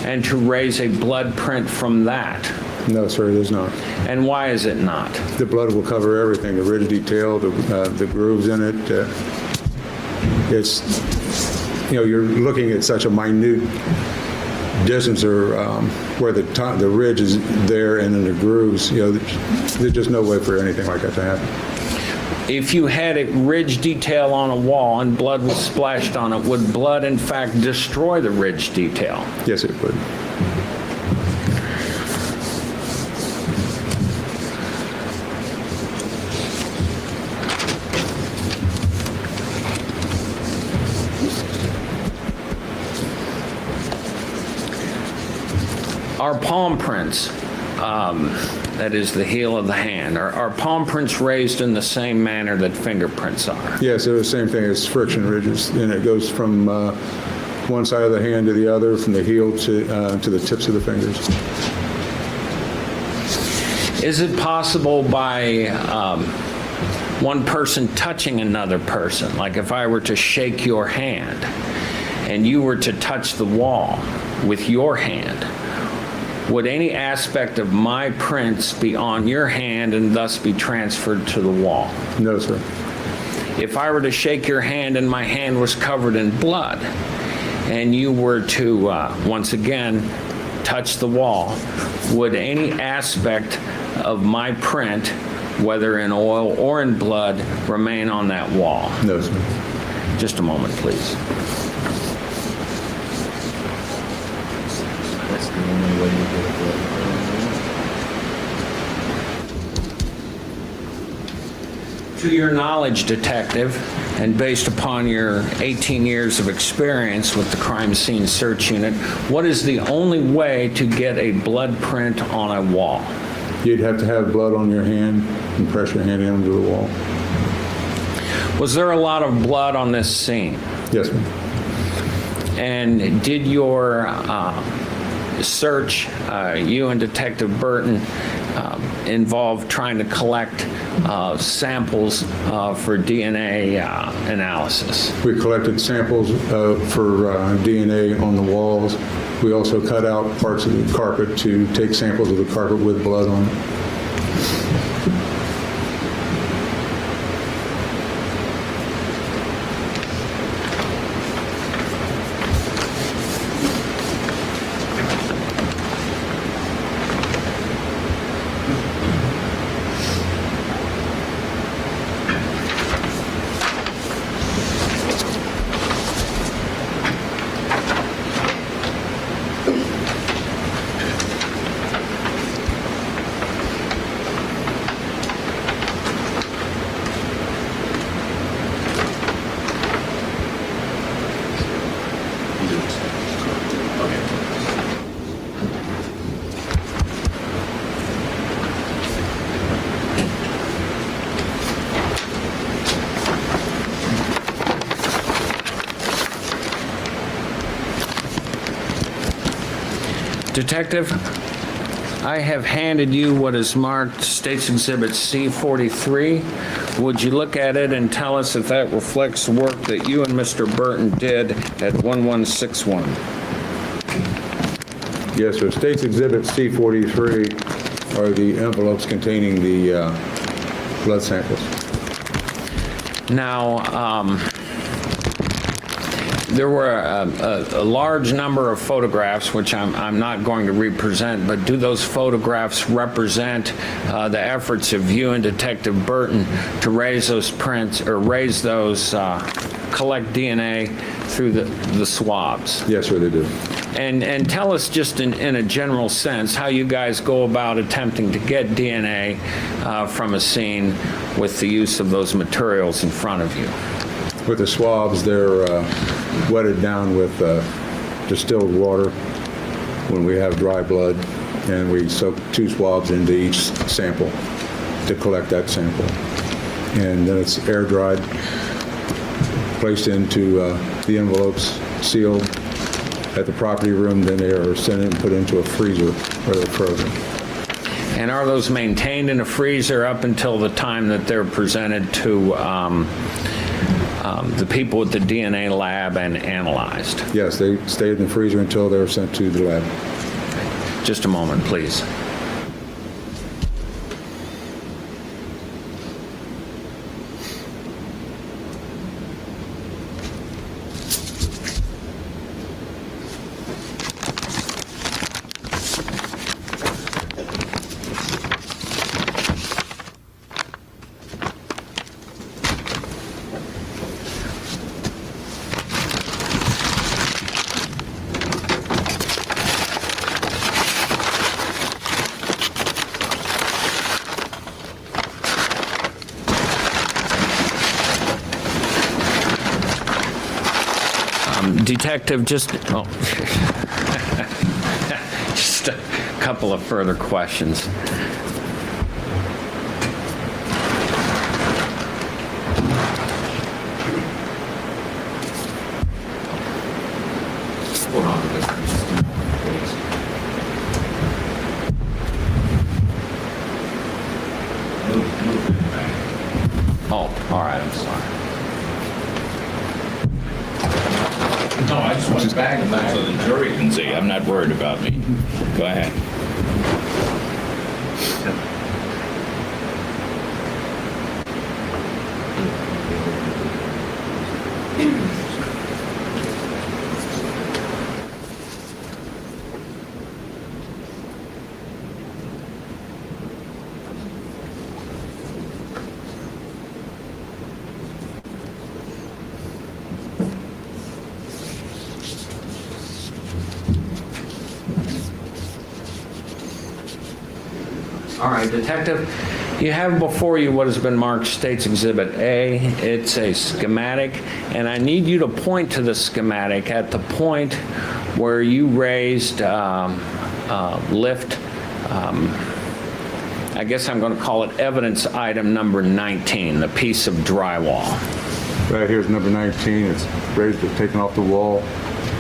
and to raise a blood print from that? No, sir, it is not. And why is it not? The blood will cover everything, the ridge detail, the grooves in it. It's, you're looking at such a minute distance or where the ridge is there and then the grooves, there's just no way for anything like that to happen. If you had a ridge detail on a wall and blood was splashed on it, would blood in fact destroy the ridge detail? Yes, it would. Our palm prints, that is the heel of the hand, are palm prints raised in the same manner that fingerprints are? Yes, they're the same thing as friction ridges, and it goes from one side of the hand to the other, from the heel to the tips of the fingers. Is it possible by one person touching another person, like if I were to shake your hand and you were to touch the wall with your hand, would any aspect of my prints be on your hand and thus be transferred to the wall? No, sir. If I were to shake your hand and my hand was covered in blood, and you were to, once again, touched the wall, would any aspect of my print, whether in oil or in blood, remain on that wall? No, sir. Just a moment, please. That's the only way to get it. To your knowledge, Detective, and based upon your 18 years of experience with the crime scene search unit, what is the only way to get a blood print on a wall? You'd have to have blood on your hand and press your hand into the wall. Was there a lot of blood on this scene? Yes, ma'am. And did your search, you and Detective Burton, involve trying to collect samples for DNA analysis? We collected samples for DNA on the walls. We also cut out parts of the carpet to take samples of the carpet with blood on it. Detective, I have handed you what is marked State's Exhibit C-43. Would you look at it and tell us if that reflects the work that you and Mr. Burton did at 1161? Yes, sir. State's Exhibit C-43 are the envelopes containing the blood samples. Now, there were a large number of photographs, which I'm not going to represent, but do those photographs represent the efforts of you and Detective Burton to raise those prints, or raise those, collect DNA through the swabs? Yes, sir, they do. And tell us just in a general sense how you guys go about attempting to get DNA from a scene with the use of those materials in front of you. With the swabs, they're wetted down with distilled water when we have dry blood, and we soak 2 swabs into each sample to collect that sample. And then it's air dried, placed into the envelopes, sealed at the property room, then they are sent in and put into a freezer where they're frozen. And are those maintained in a freezer up until the time that they're presented to the people at the DNA lab and analyzed? Yes, they stay in the freezer until they're sent to the lab. Just a moment, please. Detective, just just a couple of further questions. Oh, all right, I'm sorry. No, I just want to back them so the jury can see. I'm not worried about me. Go ahead. All right, Detective, you have before you what has been marked State's Exhibit A. It's a schematic, and I need you to point to the schematic at the point where you raised lift, I guess I'm going to call it evidence item number 19, the piece of drywall. Right here's number 19. It's raised, taken off the wall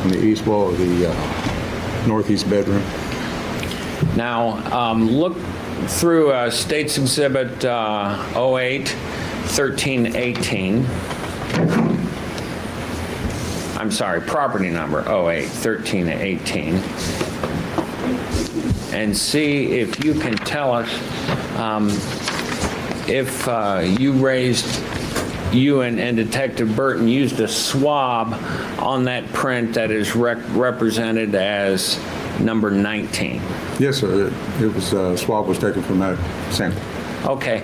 on the east wall of the northeast bedroom. Now, look through State's Exhibit 08, 13, 18. I'm sorry, property number 08, 13, 18. And see if you can tell us if you and Detective Burton used a swab on that print that is represented as number 19. Yes, sir. It was, swab was taken from that sample. Okay.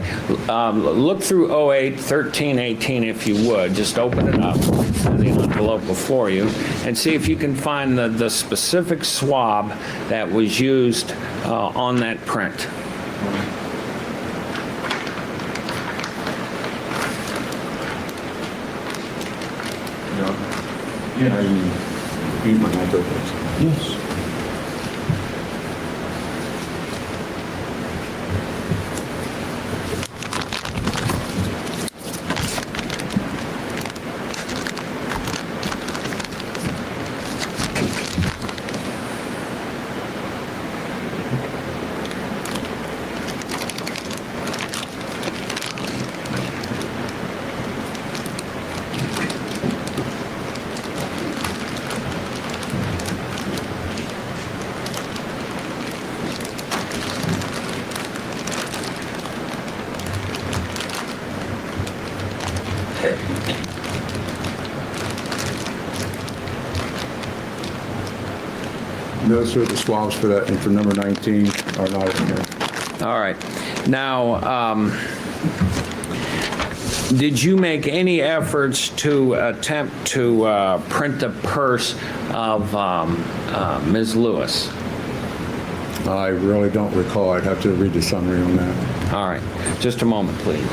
Look through 08, 13, 18 if you would. Just open it up, the envelope before you, and see if you can find the specific swab that was used on that print. Yeah, I eat my microphones. Yes. No, sir, the swabs for that, and for number 19 are not in here. All right. Now, did you make any efforts to attempt to print the purse of Ms. Lewis? I really don't recall. I'd have to read the summary on that. All right. Just a moment, please.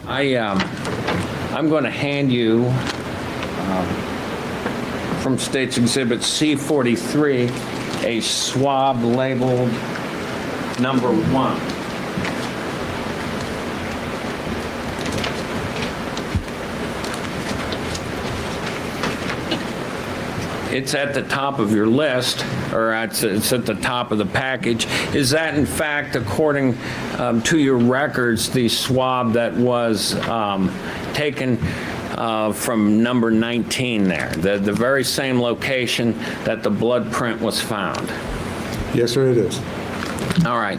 I'm going to hand you from State's Exhibit C43 a swab labeled number 1. It's at the top of your list, or it's at the top of the package. Is that, in fact, according to your records, the swab that was taken from number 19 there, the very same location that the blood print was found? Yes, sir, it is. All right.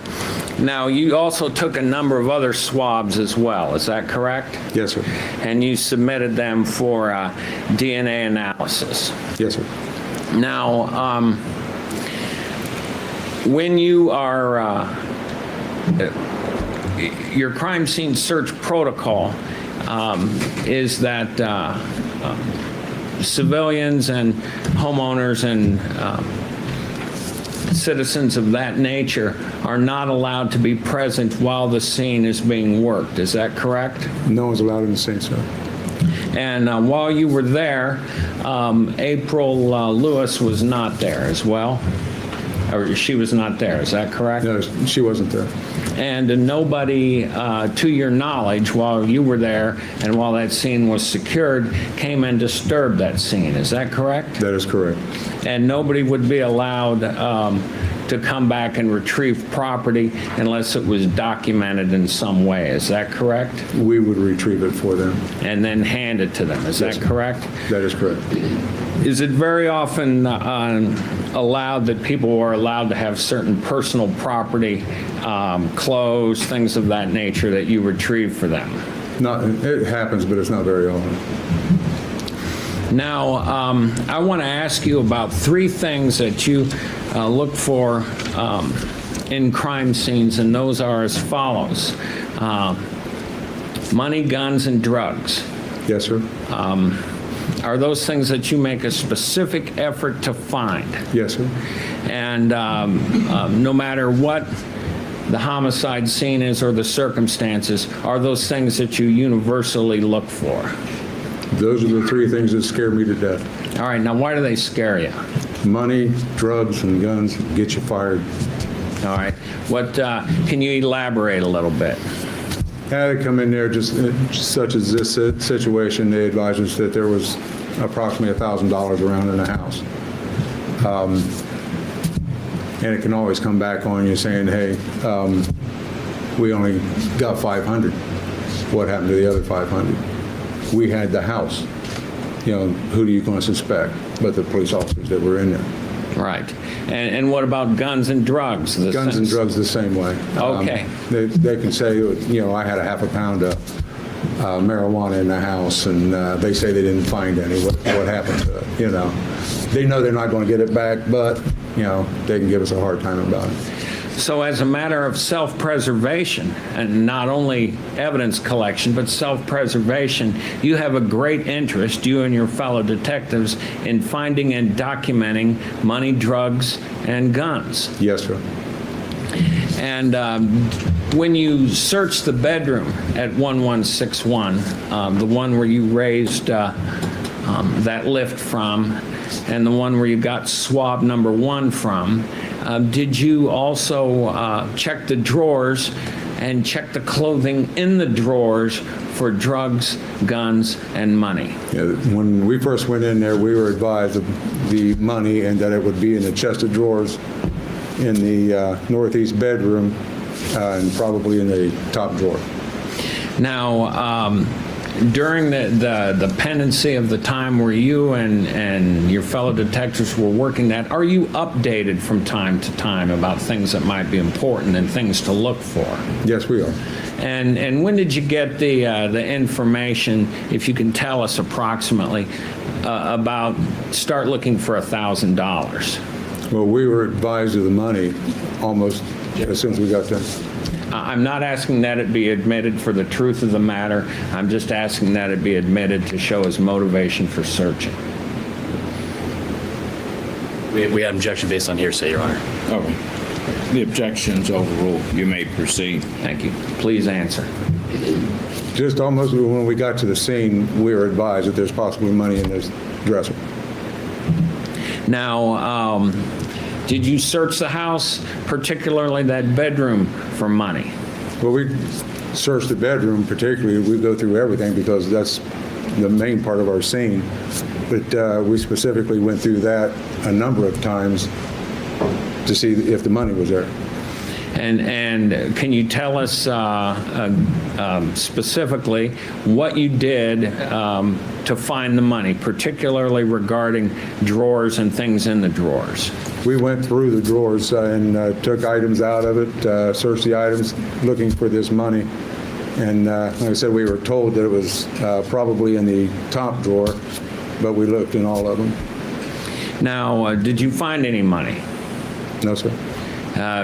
Now, you also took a number of other swabs as well, is that correct? Yes, sir. And you submitted them for DNA analysis. Yes, sir. Now, when you are, your crime scene search protocol is that civilians and homeowners and citizens of that nature are not allowed to be present while the scene is being worked. Is that correct? No one's allowed in the scene, sir. And while you were there, April Lewis was not there as well? Or she was not there, is that correct? No, she wasn't there. And nobody, to your knowledge, while you were there and while that scene was secured, came and disturbed that scene, is that correct? That is correct. And nobody would be allowed to come back and retrieve property unless it was documented in some way, is that correct? We would retrieve it for them. And then hand it to them, is Yes, that sir. correct? That is correct. Is it very often allowed that people are allowed to have certain personal property, clothes, things of that nature that you retrieve for them? Not, it happens, but it's not very often. Now, I want to ask you about 3 things that you look for in crime scenes, and those are as follows. Money, guns, and drugs. Yes, sir. are those things that you make a specific effort to find. Yes, sir. And no matter what the homicide scene is or the circumstances, are those things that you universally look for. Those are the three things that scare me to death. All right, now why do they scare you? Money, drugs, and guns get you fired. All right, what can you elaborate a little bit? Had to come in there just such as this situation. They advised us that there was approximately $1,000 around in the house. And it can always come back on you saying, hey, we only got 500. What happened to the other 500? We had the house. You know, who do you going to suspect? But the police officers that were in there. Right. And what about guns and drugs? Guns and drugs the same way. Okay. They can say, you know, I had a half a pound of marijuana in the house, and they say they didn't find any. What happened to it? You know, they know they're not going to get it back, but you know, they can give us a hard time about it. So as a matter of self-preservation, and not only evidence collection, but self-preservation, you have a great interest, you and your fellow detectives, in finding and documenting money, drugs, and guns. Yes, sir. And when you searched the bedroom at 1161, the one where you raised that lift from, and the one where you got swab number 1 from, did you also check the drawers and check the clothing in the drawers for drugs, guns, and money? Yeah, when we first went in there, we were advised of the money and that it would be in the chest of drawers in the northeast bedroom and probably in the top drawer. Now, during the pendency of the time where you and your fellow detectives were working that, are you updated from time to time about things that might be important and things to look for? Yes, we are. And when did you get the information, if you can tell us approximately, about start looking for $1,000? Well, we were advised of the money almost as soon as we got there. I'm not asking that it be admitted for the truth of the matter. I'm just asking that it be admitted to show his motivation for searching. We had objection based on hearsay, Your Honor. Okay. The objection's overruled. You may proceed. Thank you. Please answer. Just almost when we got to the scene, we were advised that there's possibly money in this dresser. Now, did you search the house, particularly that bedroom, for money? Well, we searched the bedroom particularly. We go through everything because that's the main part of our scene. But we specifically went through that a number of times to see if the money was there. And can you tell us specifically what you did to find the money, particularly regarding drawers and things in the drawers? We went through the drawers and took items out of it, searched the items looking for this money. And like I said, we were told that it was probably in the top drawer, but we looked in all of them. Now, did you find any money? No, sir.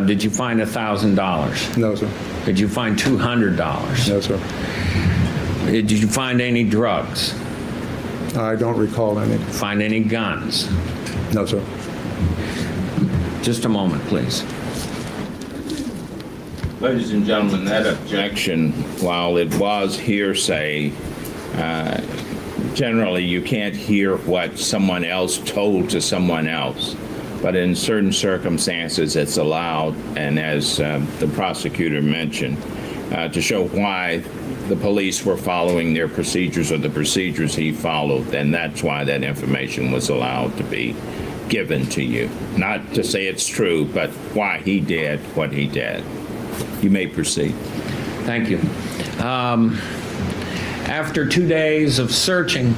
Did you find $1,000? No, sir. Did you find $200? No, sir. Did you find any drugs? I don't recall any. Find any guns? No, sir. Just a moment, please. Ladies and gentlemen, that objection, while it was hearsay, generally you can't hear what someone else told to someone else. But in certain circumstances, it's allowed, and as the prosecutor mentioned, to show why the police were following their procedures or the procedures he followed, and that's why that information was allowed to be given to you. Not to say it's true, but why he did what he did. You may proceed. Thank you. After 2 days of searching,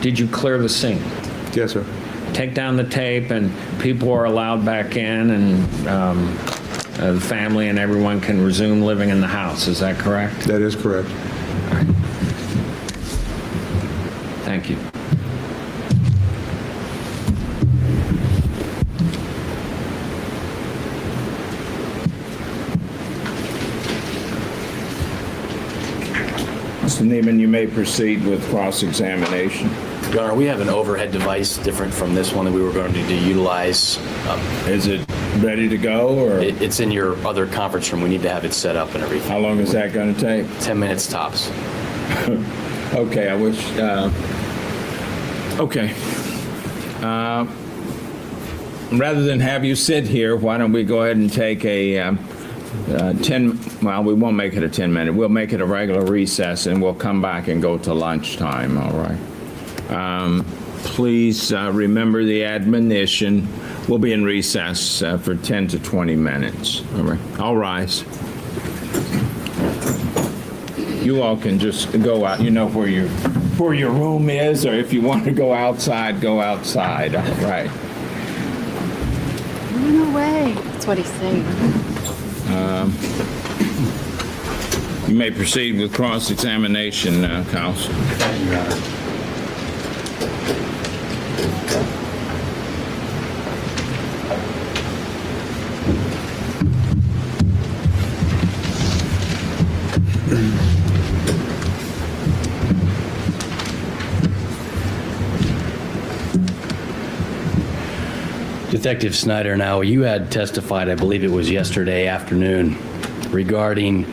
did you clear the scene? Yes, sir. Take down the tape and people are allowed back in, and the family and everyone can resume living in the house. Is that correct? That is correct. All right. Thank you. Mr. Neiman, you may proceed with cross-examination. Your Honor, we have an overhead device different from this one that we were going to utilize. Is it ready to go, or It's in your other conference room. We need to have it set up and everything. how long is that going to take? 10 minutes tops. Okay, I wish, okay. Rather than have you sit here, why don't we go ahead and take a 10, well, we won't make it a 10-minute. We'll make it a regular recess, and we'll come back and go to lunchtime, all right? Please remember the admonition. We'll be in recess for 10 to 20 minutes, all right? All rise. You all can just go out. You know where your room is, or if you want to go outside, go outside. All right. Run away. That's what he's saying. You may proceed with cross-examination, counsel. Thank you, Your Honor. Detective Snyder, now you had testified, I believe it was yesterday afternoon, regarding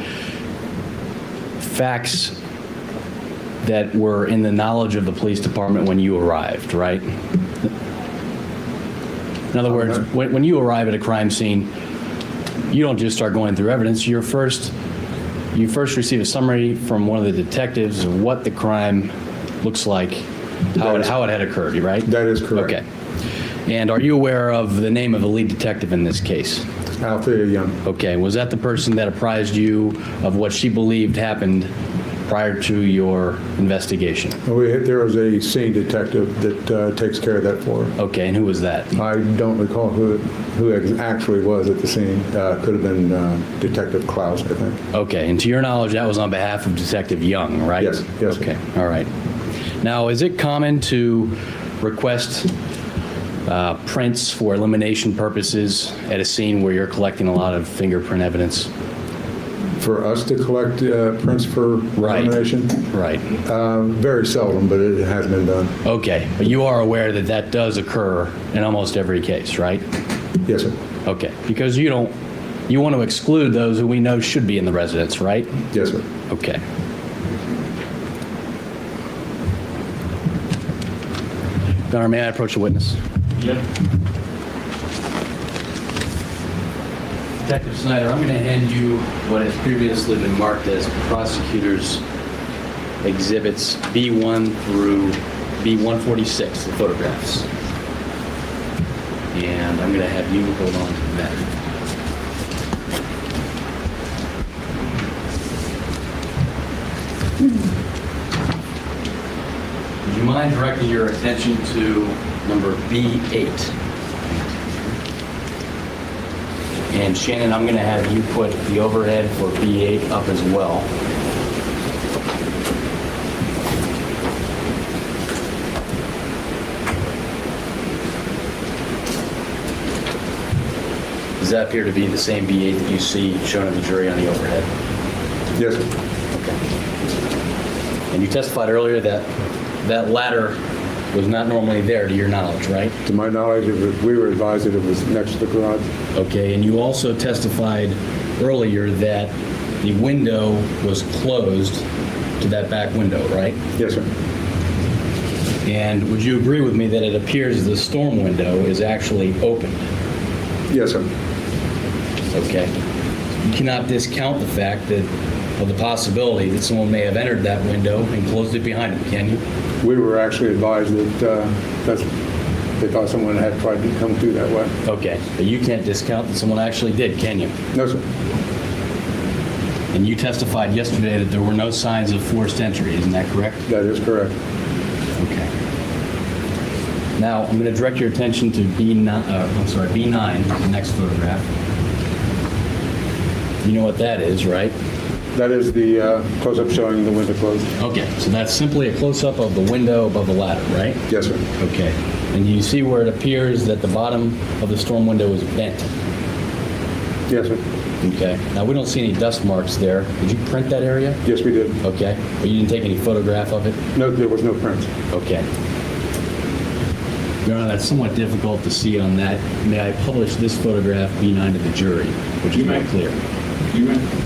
facts that were in the knowledge of the police department when you arrived, right? In other words, when you arrive at a crime scene, you don't just start going through evidence. You first receive a summary from one of the detectives of what the crime looks like, how it had occurred, right? That is correct. Okay. And are you aware of the name of the lead detective in this case? Althea Young. Okay. Was that the person that apprised you of what she believed happened prior to your investigation? There was a scene detective that takes care of that for her. Okay. And who was that? I don't recall who it actually was at the scene. Could have been Detective Klaus, I think. Okay. And to your knowledge, that was on behalf of Detective Young, right? Yes. Yes. Okay. All right. Now, is it common to request prints for elimination purposes at a scene where you're collecting a lot of fingerprint evidence? For us to collect prints for elimination? Right. Very seldom, but it has been done. Okay. But you are aware that that does occur in almost every case, right? Yes, sir. Okay. Because you want to exclude those who we know should be in the residence, right? Yes, sir. Okay. Your Honor, may I approach the witness? Yep. Detective Snyder, I'm going to hand you what has previously been marked as prosecutor's exhibits B1 through B146, the photographs. And I'm going to have you hold on to that. Would you mind directing your attention to number B8? And Shannon, I'm going to have you put the overhead for B8 up as well. Does that appear to be the same B8 that you see shown to the jury on the overhead? Yes, sir. Okay. And you testified earlier that that ladder was not normally there to your knowledge, right? To my knowledge, we were advised that it was next to the garage. Okay, and you also testified earlier that the window was closed to that back window, right? Yes, sir. And would you agree with me that it appears the storm window is actually opened? Yes, sir. Okay. You cannot discount the fact that, of the possibility that someone may have entered that window and closed it behind them, can you? We were actually advised that they thought someone had tried to come through that way. Okay, but you can't discount that someone actually did, can you? No, sir. And you testified yesterday that there were no signs of forced entry, isn't that correct? That is correct. Okay. Now, I'm going to direct your attention to B9, the next photograph. You know what that is, right? That is the close-up showing the window closed. Okay, so that's simply a close-up of the window above the ladder, right? Yes, sir. Okay. And you see where it appears that the bottom of the storm window is bent? Yes, sir. Okay. Now, we don't see any dust marks there. Did you print that area? Yes, we did. Okay. But you didn't take any photograph of it? No, there was no prints. Okay. Your Honor, that's somewhat difficult to see on that. May I publish this photograph B9 to the jury, which is very clear? You may.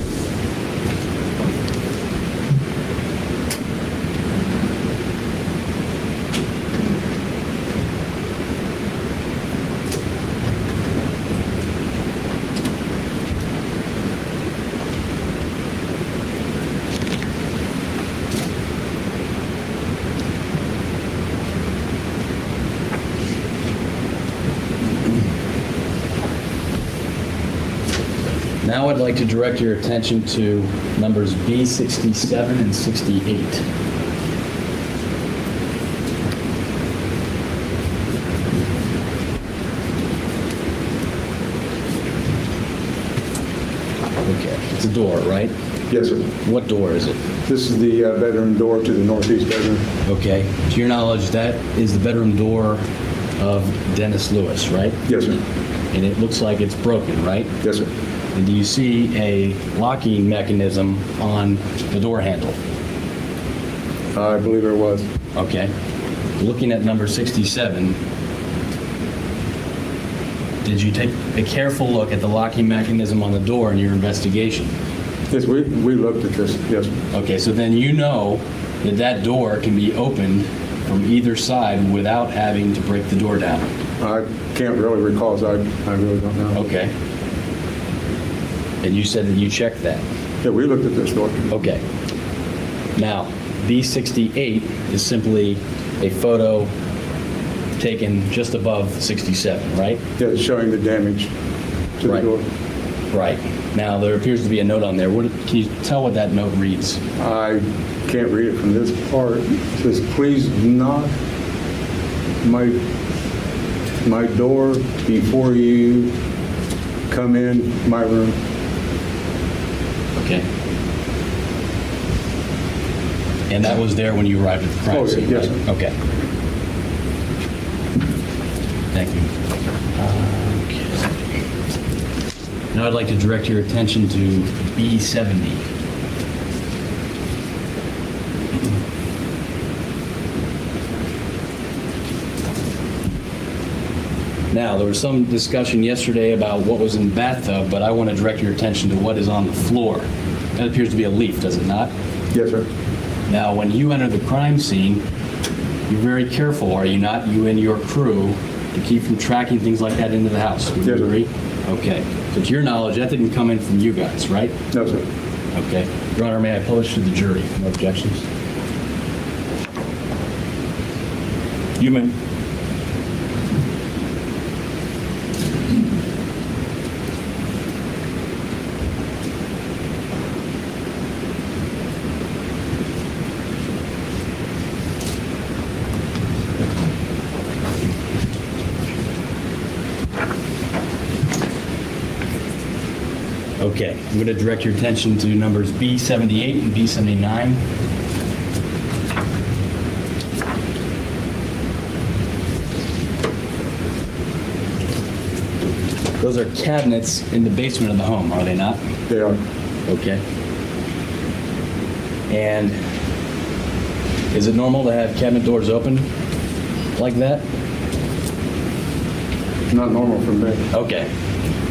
Now I'd like to direct your attention to numbers B67 and 68. Okay, it's a door, right? Yes, sir. What door is it? This is the bedroom door to the northeast bedroom. Okay, to your knowledge, that is the bedroom door of Dennis Lewis, right? Yes, sir. And it looks like it's broken, right? Yes, sir. And do you see a locking mechanism on the door handle? I believe there was. Okay. Looking at number 67, did you take a careful look at the locking mechanism on the door in your investigation? Yes, we looked at this, yes. Okay, so then you know that that door can be opened from either side without having to break the door down. I can't really recall, so I really don't know. Okay. And you said that you checked that. Yeah, we looked at this door. Okay. Now, B68 is simply a photo taken just above 67, right? Yeah, it's showing the damage to the Right. door. Right. Now, there appears to be a note on there. Can you tell what that note reads? I can't read it from this part. It says, please knock my door before you come in my room. Okay. And that was there when you arrived at the crime Oh, scene, yes, right? sir. Okay. Thank you. Okay. Now I'd like to direct your attention to B70. Now, there was some discussion yesterday about what was in the bathtub, but I want to direct your attention to what is on the floor. That appears to be a leaf, does it not? Yes, sir. Now, when you enter the crime scene, you're very careful, are you not, you and your crew, to keep from tracking things like that into the house? Would you Yes, sir. agree? Okay. So to your knowledge, that didn't come in from you guys, right? No, sir. Okay. Your Honor, may I publish to the jury? No objections? You may. Okay. I'm going to direct your attention to numbers B78 and B79. Those are cabinets in the basement of the home, are they not? They are. Okay. And is it normal to have cabinet doors open like that? Not normal for me. Okay.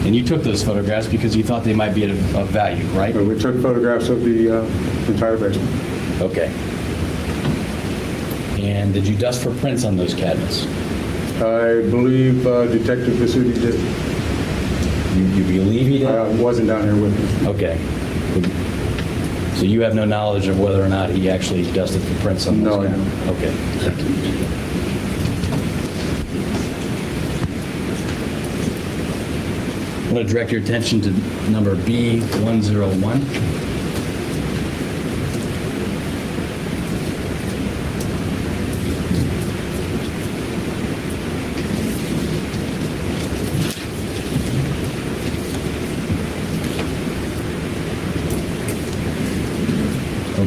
And you took those photographs because you thought they might be of value, right? But we took photographs of the entire basement. Okay. And did you dust for prints on those cabinets? I believe Detective Vasuti did. You believe he did? I wasn't down here with him. Okay. So you have no knowledge of whether or not he actually dusted for prints on those No, I cabinets? Okay. Thank you. I'm going to direct your attention to number B101.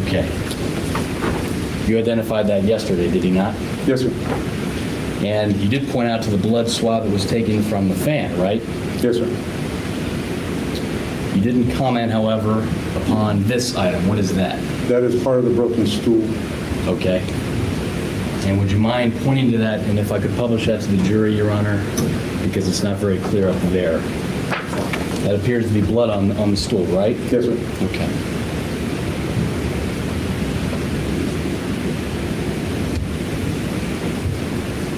Okay. You identified that yesterday, did you not? Yes, sir. And you did point out to the blood swab that was taken from the fan, right? Yes, sir. You didn't comment, however, upon this item. What is that? That is part of the broken stool. Okay. And would you mind pointing to that, and if I could publish that to the jury, Your Honor, because it's not very clear up there. That appears to be blood on the stool, right? Yes, sir. Okay.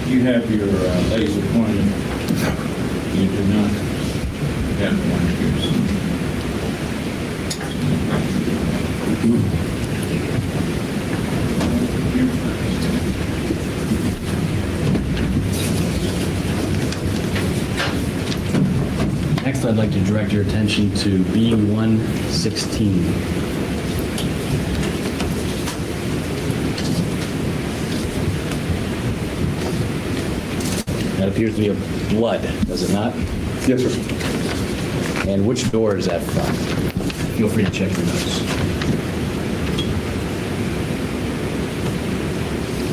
You have your laser pointing. You do not have one here. Next, I'd like to direct your attention to B116. That appears to be a blood, does it not? Yes, sir. And which door is that from? Feel free to check your notes.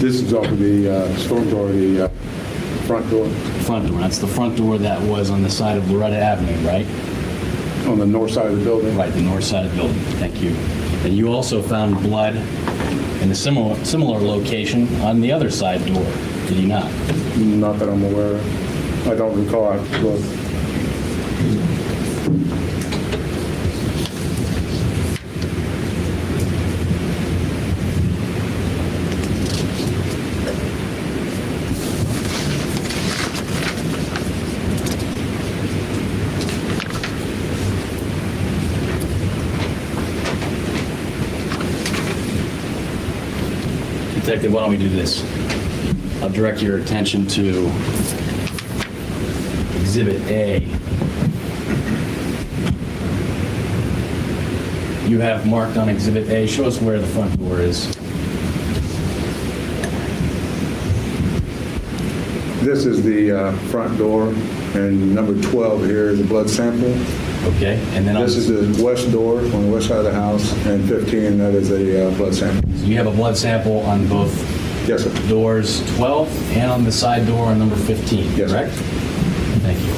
This is off of the storm door, the front door Front door. That's the front door that was on the side of Loretta Avenue, right? on the north side of the building. Right, the north side of the building. Thank you. And you also found blood in a similar location on the other side door, did you not? Not that I'm aware of. I don't recall. I have to look. Detective, why don't we do this? I'll direct your attention to Exhibit A. You have marked on Exhibit A. Show us where the front door is. This is the front door, and number 12 here is a blood sample. Okay, and then This is the west door on the west side of the house, and 15, that is a blood sample. you have a blood sample on both Yes, sir. doors 12 and on the side door on number 15, Yes, sir. correct? Thank you.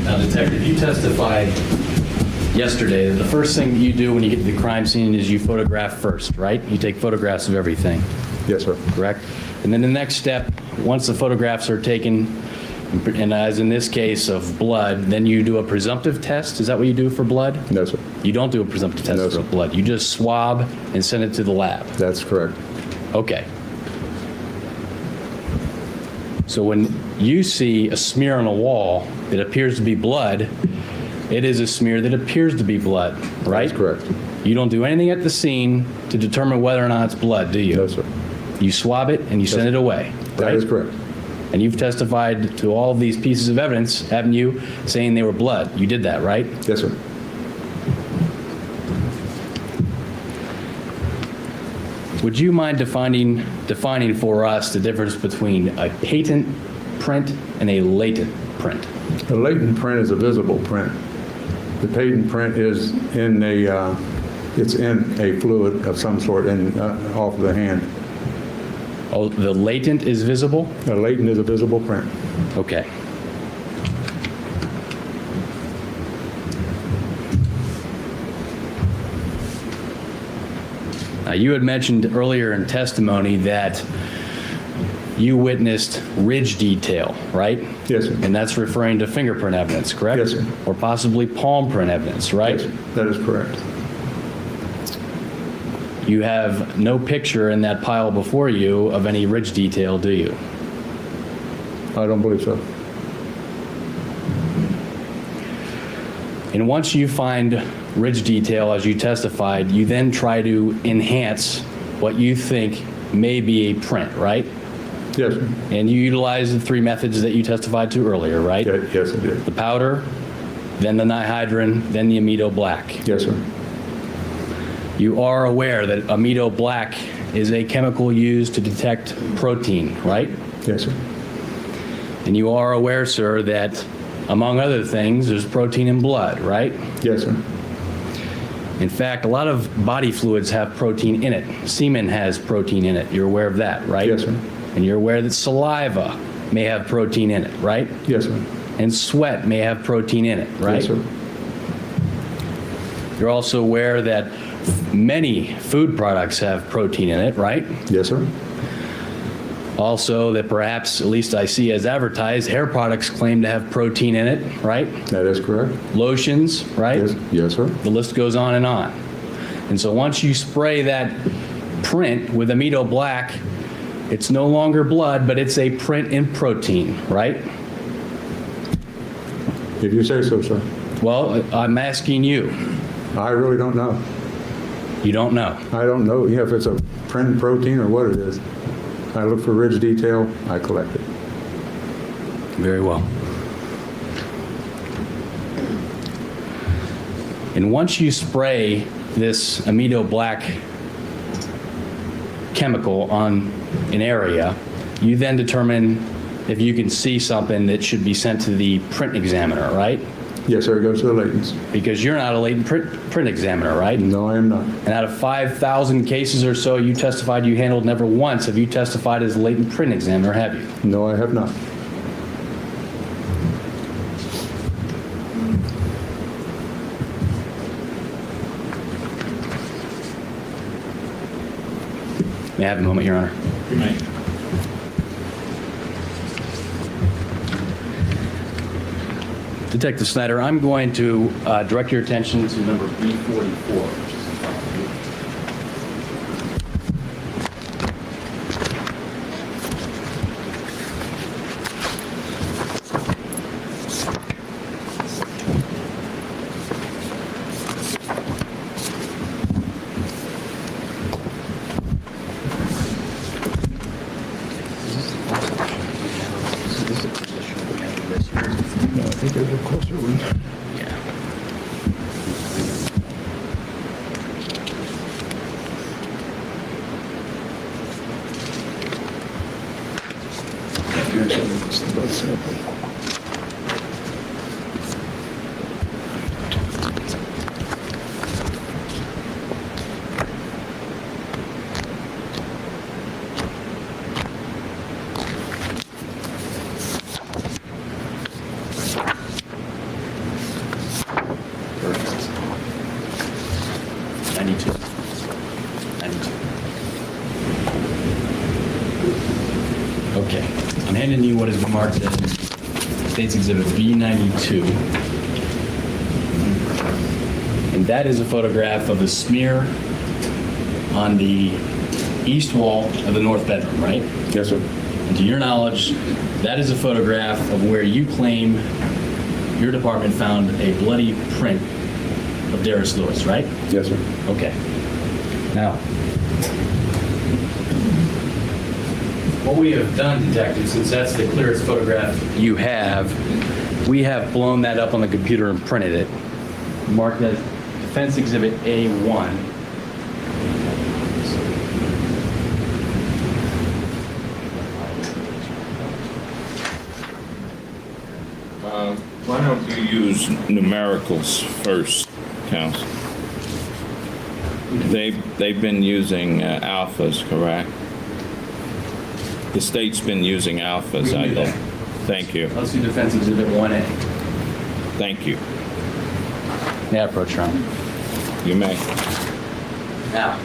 Now, Detective, you testified yesterday that the first thing you do when you get to the crime scene is you photograph first, right? You take photographs of everything, Yes, sir. correct? And then the next step, once the photographs are taken, and as in this case of blood, then you do a presumptive test? Is that what you do for blood? No, sir. You don't do a presumptive test No, for sir. blood. You just swab and send it to the lab. That's correct. Okay. So when you see a smear on a wall that appears to be blood, it is a smear that appears to be blood, right? That's correct. You don't do anything at the scene to determine whether or not it's blood, do you? No, sir. You swab it and you send it away, That right? is correct. And you've testified to all of these pieces of evidence, haven't you, saying they were blood? You did that, right? Yes, sir. Would you mind defining for us the difference between a patent print and a latent print? The latent print is a visible print. The patent print is in it's in a fluid of some sort off of the hand. Oh, the latent is visible? A latent is a visible print. Okay. Now, you had mentioned earlier in testimony that you witnessed ridge detail, right? Yes, sir. And that's referring to fingerprint evidence, correct? Yes, sir. Or possibly palm print evidence, right? Yes, that is correct. You have no picture in that pile before you of any ridge detail, do you? I don't believe so. And once you find ridge detail, as you testified, you then try to enhance what you think may be a print, right? Yes, sir. And you utilize the three methods that you testified to earlier, right? Yes, I did. The powder, then the nihydrin, then the amido black. Yes, sir. You are aware that amido black is a chemical used to detect protein, right? Yes, sir. And you are aware, sir, that among other things, there's protein in blood, right? Yes, sir. In fact, a lot of body fluids have protein in it. Semen has protein in it. You're aware of that, right? Yes, sir. And you're aware that saliva may have protein in it, right? Yes, sir. And sweat may have protein in it, right? Yes, sir. You're also aware that many food products have protein in it, right? Yes, sir. Also, that perhaps, at least I see as advertised, hair products claim to have protein in it, right? That is correct. Lotions, right? Yes, yes, sir. The list goes on. And so once you spray that print with amido black, it's no longer blood, but it's a print in protein, right? If you say so, sir. Well, I'm asking you. I really don't know. You don't know. I don't know if it's a print in protein or what it is. I look for ridge detail, I collect it. Very well. And once you spray this amido black chemical on an area, you then determine if you can see something that should be sent to the print examiner, right? Yes, sir, it goes to the latents. Because you're not a latent print examiner, right? No, I am not. And out of 5,000 cases or so you testified you handled, never once have you testified as a latent print examiner, have you? No, I have not. May I have a moment, Your Honor? You may. Detective Snyder, I'm going to direct your attention to number B44. I think there's a closer one. Yeah. Perfect. 92. 92. Okay. I'm handing you what has been marked as State's Exhibit B92. And that is a photograph of a smear on the east wall of the north bedroom, right? Yes, sir. And to your knowledge, that is a photograph of where you claim your department found a bloody print of Derris Lewis, right? Yes, sir. Okay. Now, what we have done, detective, since that's the clearest photograph you have, we have blown that up on the computer and printed it, marked as Defense Exhibit A1. Why don't you use numericals first, counsel? They've been using alphas, correct? The state's been using alphas, I think. Thank you. Let's do Defense Exhibit 1A. Thank you. May I approach, Your Honor? You may. Now,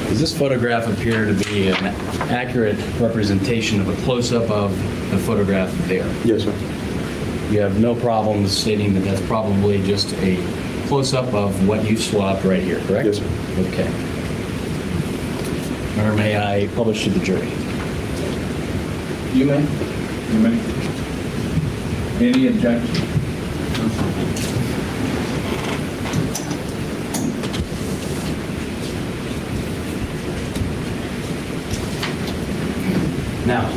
does this photograph appear to be an accurate representation of a close-up of the photograph there? Yes, sir. You have no problem stating that that's probably just a close-up of what you swabbed right here, correct? Yes, sir. Okay. Or may I publish to the jury? You may. You may. Any objection? Now,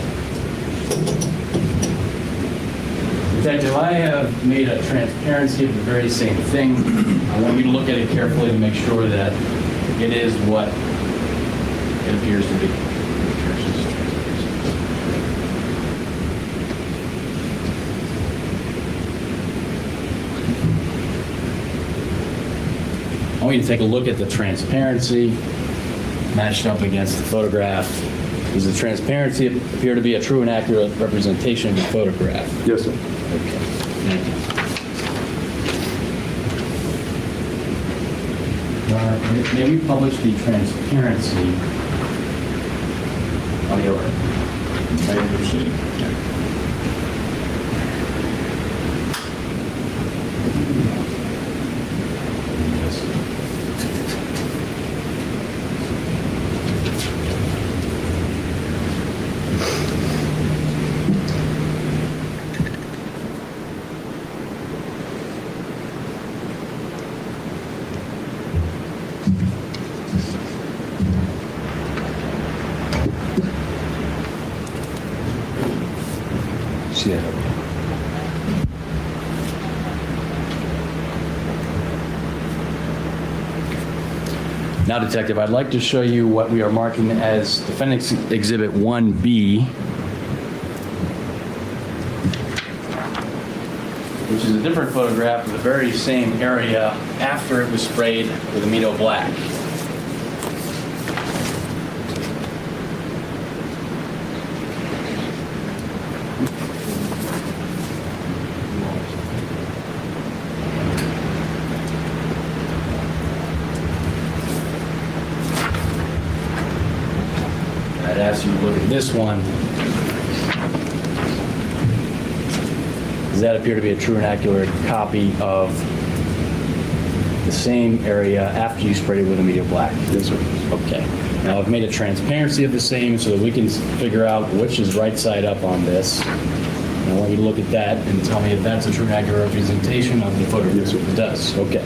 Detective, I have made a transparency of the very same thing. I want you to look at it carefully to make sure that it is what It appears to be. I want you to take a look at the transparency matched up against the photograph. Does the transparency appear to be a true and accurate representation of the photograph? Yes, sir. Okay. Thank you. May we publish the transparency on the overhead? May I proceed? See that? Now, Detective, I'd like to show you what we are marking as Defendant's Exhibit 1B, which is a different photograph of the very same area after it was sprayed with Amido Black. I'd ask you to look at this one. Does that appear to be a true and accurate copy of the same area after you sprayed it with Amido Black? Yes, sir. Okay. Now I've made a transparency of the same so that we can figure out which is right side up on this. And I want you to look at that and tell me if that's a true and accurate representation of the photograph. Yes, sir. It does. Okay.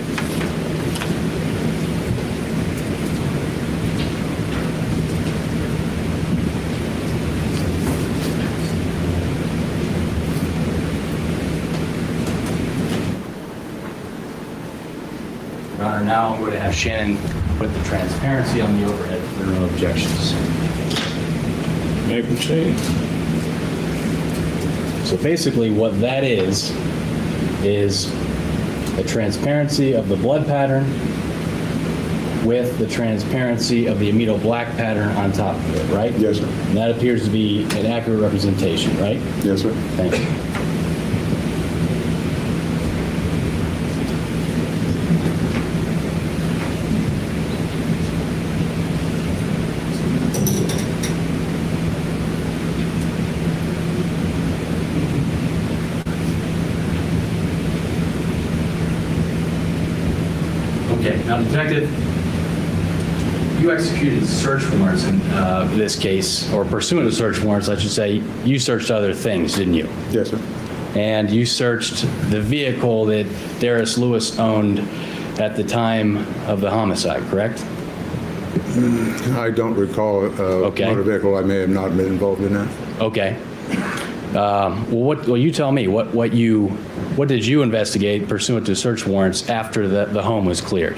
Your Honor, now I'm going to have Shannon put the transparency on the overhead if there are no objections. May I proceed? So basically what that is a transparency of the blood pattern with the transparency of the Amido Black pattern on top of it, right? Yes, sir. And that appears to be an accurate representation, right? Yes, sir. Thank you. Okay, now Detective, you executed search warrants in this case, or pursuant to search warrants, I should say, you searched other things, didn't you? Yes, sir. And you searched the vehicle that Derris Lewis owned at the time of the homicide, correct? I don't recall a Okay. motor vehicle. I may have not been involved in that. Okay. Well, you tell me, what did you investigate pursuant to search warrants after the home was cleared?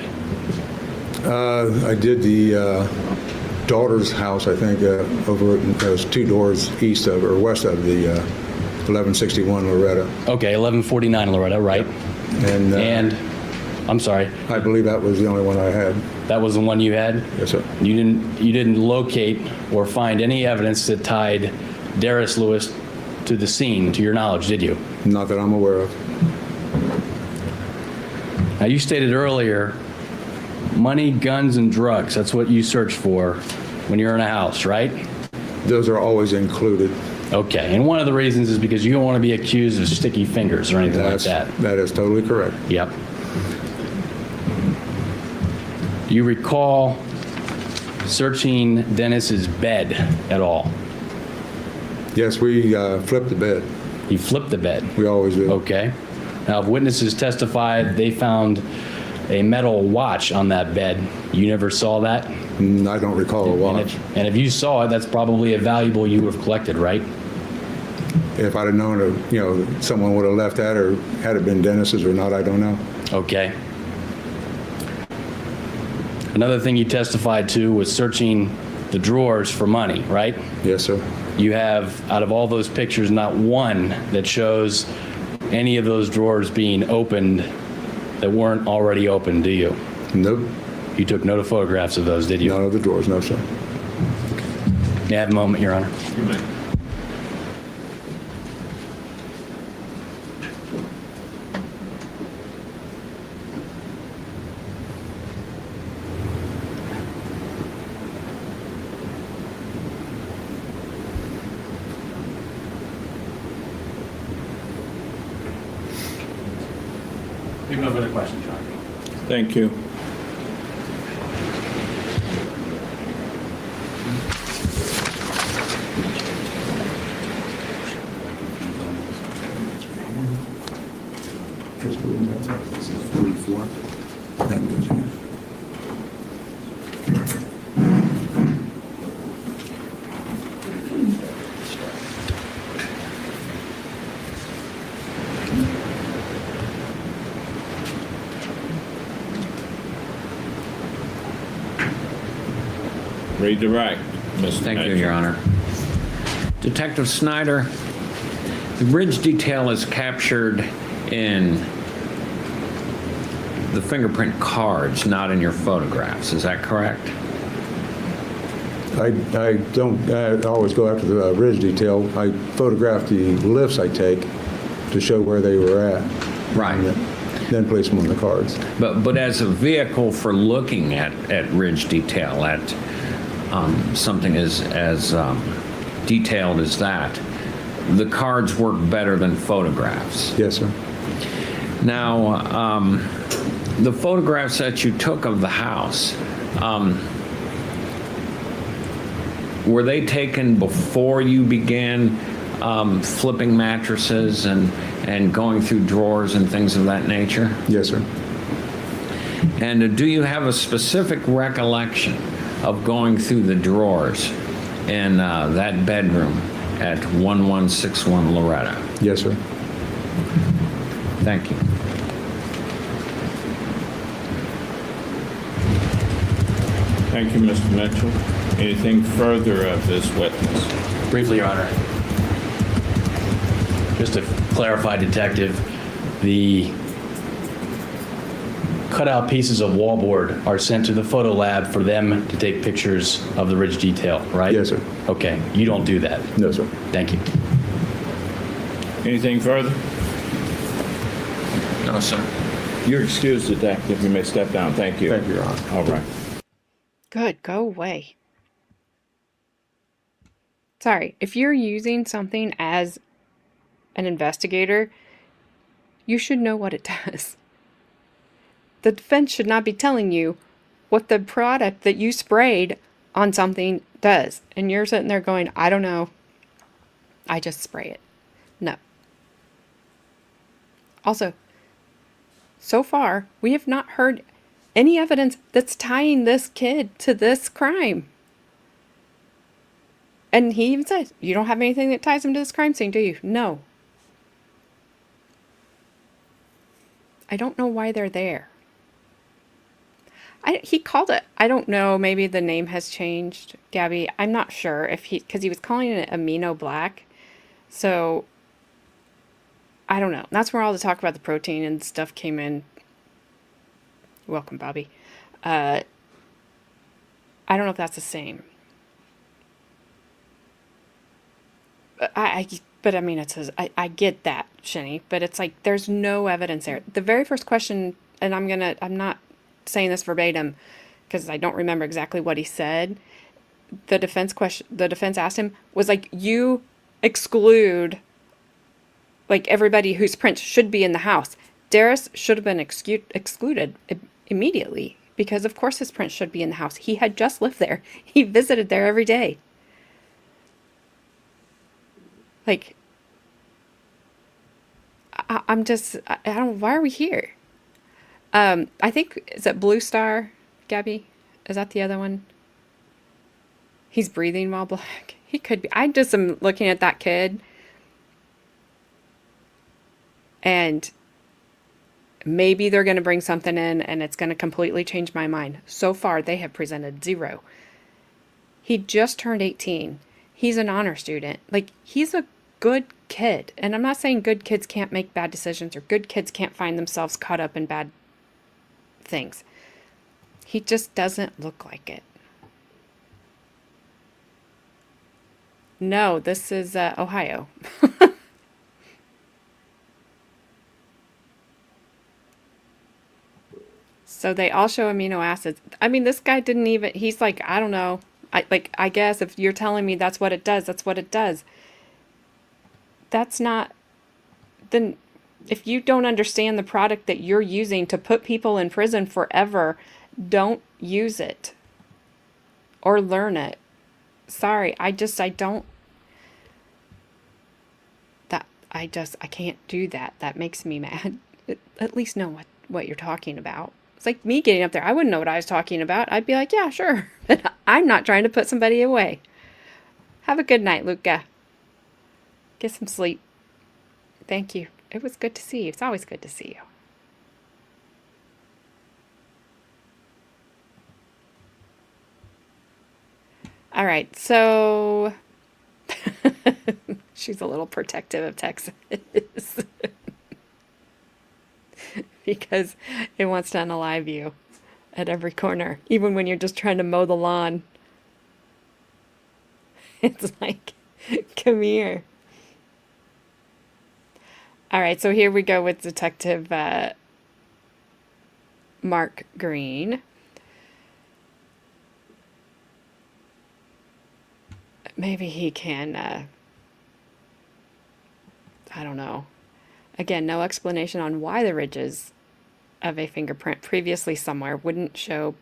I did the daughter's house, I think, over those 2 doors east of or west of the 1161 Loretta. Okay, 1149 Loretta, right? And, And, I'm sorry, I believe that was the only one I had. that was the one you had? Yes, sir. You didn't locate or find any evidence that tied Derris Lewis to the scene, to your knowledge, did you? Not that I'm aware of. Now, you stated earlier, money, guns, and drugs, that's what you search for when you're in a house, right? Those are always included. Okay, and one of the reasons is because you don't want to be accused of sticky fingers or anything like that. That is totally correct. Yep. Do you recall searching Dennis's bed at all? Yes, we flipped the bed. You flipped the bed. We always do. Okay. Now, if witnesses testified they found a metal watch on that bed, you never saw that? I don't recall a watch. And if you saw it, that's probably a valuable you would have collected, right? If I'd have known, someone would have left that, or had it been Dennis's or not, I don't know. Okay. Another thing you testified to was searching the drawers for money, right? Yes, sir. You have, out of all those pictures, not one that shows any of those drawers being opened that weren't already opened, do you? Nope. You took no photographs of those, did you? None of the drawers, no, sir. May I have a moment, Your Honor? You have no further questions, Your Honor. Thank you. Redirect, Mr. Thank you, Mitchell. Your Honor. Detective Snyder, the bridge detail is captured in the fingerprint cards, not in your photographs. Is that correct? I don't always go after the ridge detail. I photograph the lifts I take to show where they were at. Right. And then place them on the cards. But as a vehicle for looking at ridge detail, at something as detailed as that, the cards work better than photographs. Yes, sir. Now, the photographs that you took of the house, were they taken before you began flipping mattresses and going through drawers and things of that nature? Yes, sir. And do you have a specific recollection of going through the drawers in that bedroom at 1161 Loretta? Yes, sir. Thank you. Thank you, Mr. Mitchell. Anything further of this witness? Briefly, Your Honor. Just to clarify, Detective, the cutout pieces of wallboard are sent to the photo lab for them to take pictures of the ridge detail, right? Yes, sir. Okay, you don't do that. No, sir. Thank you. Anything further? No, sir. You're excused, Detective. You may step down. Thank you. Thank you, Your Honor. All right. Good, go away. Sorry, if you're using something as an investigator, you should know what it does. The defense should not be telling you what the product that you sprayed on something does. And you're sitting there going, I don't know. I just spray it. No. Also, so far, we have not heard any evidence that's tying this kid to this crime. And he even says, you don't have anything that ties him to this crime scene, do you? No. I don't know why they're there. He called it, I don't know, maybe the name has changed, Gabby. I'm not sure if because he was calling it amino black. So, I don't know. That's where all the talk about the protein and stuff came in. Welcome, Bobby. I don't know if that's the same. But I mean, it says, I get that, Shenny, but it's like, there's no evidence there. The very first question, and I'm not saying this verbatim because I don't remember exactly what he said. The defense asked him was like, you exclude like everybody whose prints should be in the house. Derris should have been excluded immediately because of course his print should be in the house. He had just lived there. He visited there every day. Like, I don't, why are we here? I think, is it Blue Star, Gabby? Is that the other one? He's breathing while black. He could be. I just am looking at that kid. And maybe they're going to bring something in and it's going to completely change my mind. So far, they have presented zero. He just turned 18. He's an honor student. Like, he's a good kid. And I'm not saying good kids can't make bad decisions or good kids can't find themselves caught up in bad things. He just doesn't look like it. No, this is Ohio. So they all show amino acids. I mean, this guy didn't even, he's like, I don't know. I guess if you're telling me that's what it does, that's what it does. That's not, then if you don't understand the product that you're using to put people in prison forever, don't use it or learn it. Sorry, I don't, I can't do that. That makes me mad. At least know what you're talking about. It's like me getting up there. I wouldn't know what I was talking about. I'd be like, yeah, sure. But I'm not trying to put somebody away. Have a good night, Luca. Get some sleep. Thank you. It was good to see you. It's always good to see you. All right, so she's a little protective of Texas because it wants to unalive you at every corner, even when you're just trying to mow the lawn. It's like, come here. All right, so here we go with Detective Mark Green. Maybe he can, I don't know. Again, no explanation on why the ridges of a fingerprint previously somewhere wouldn't show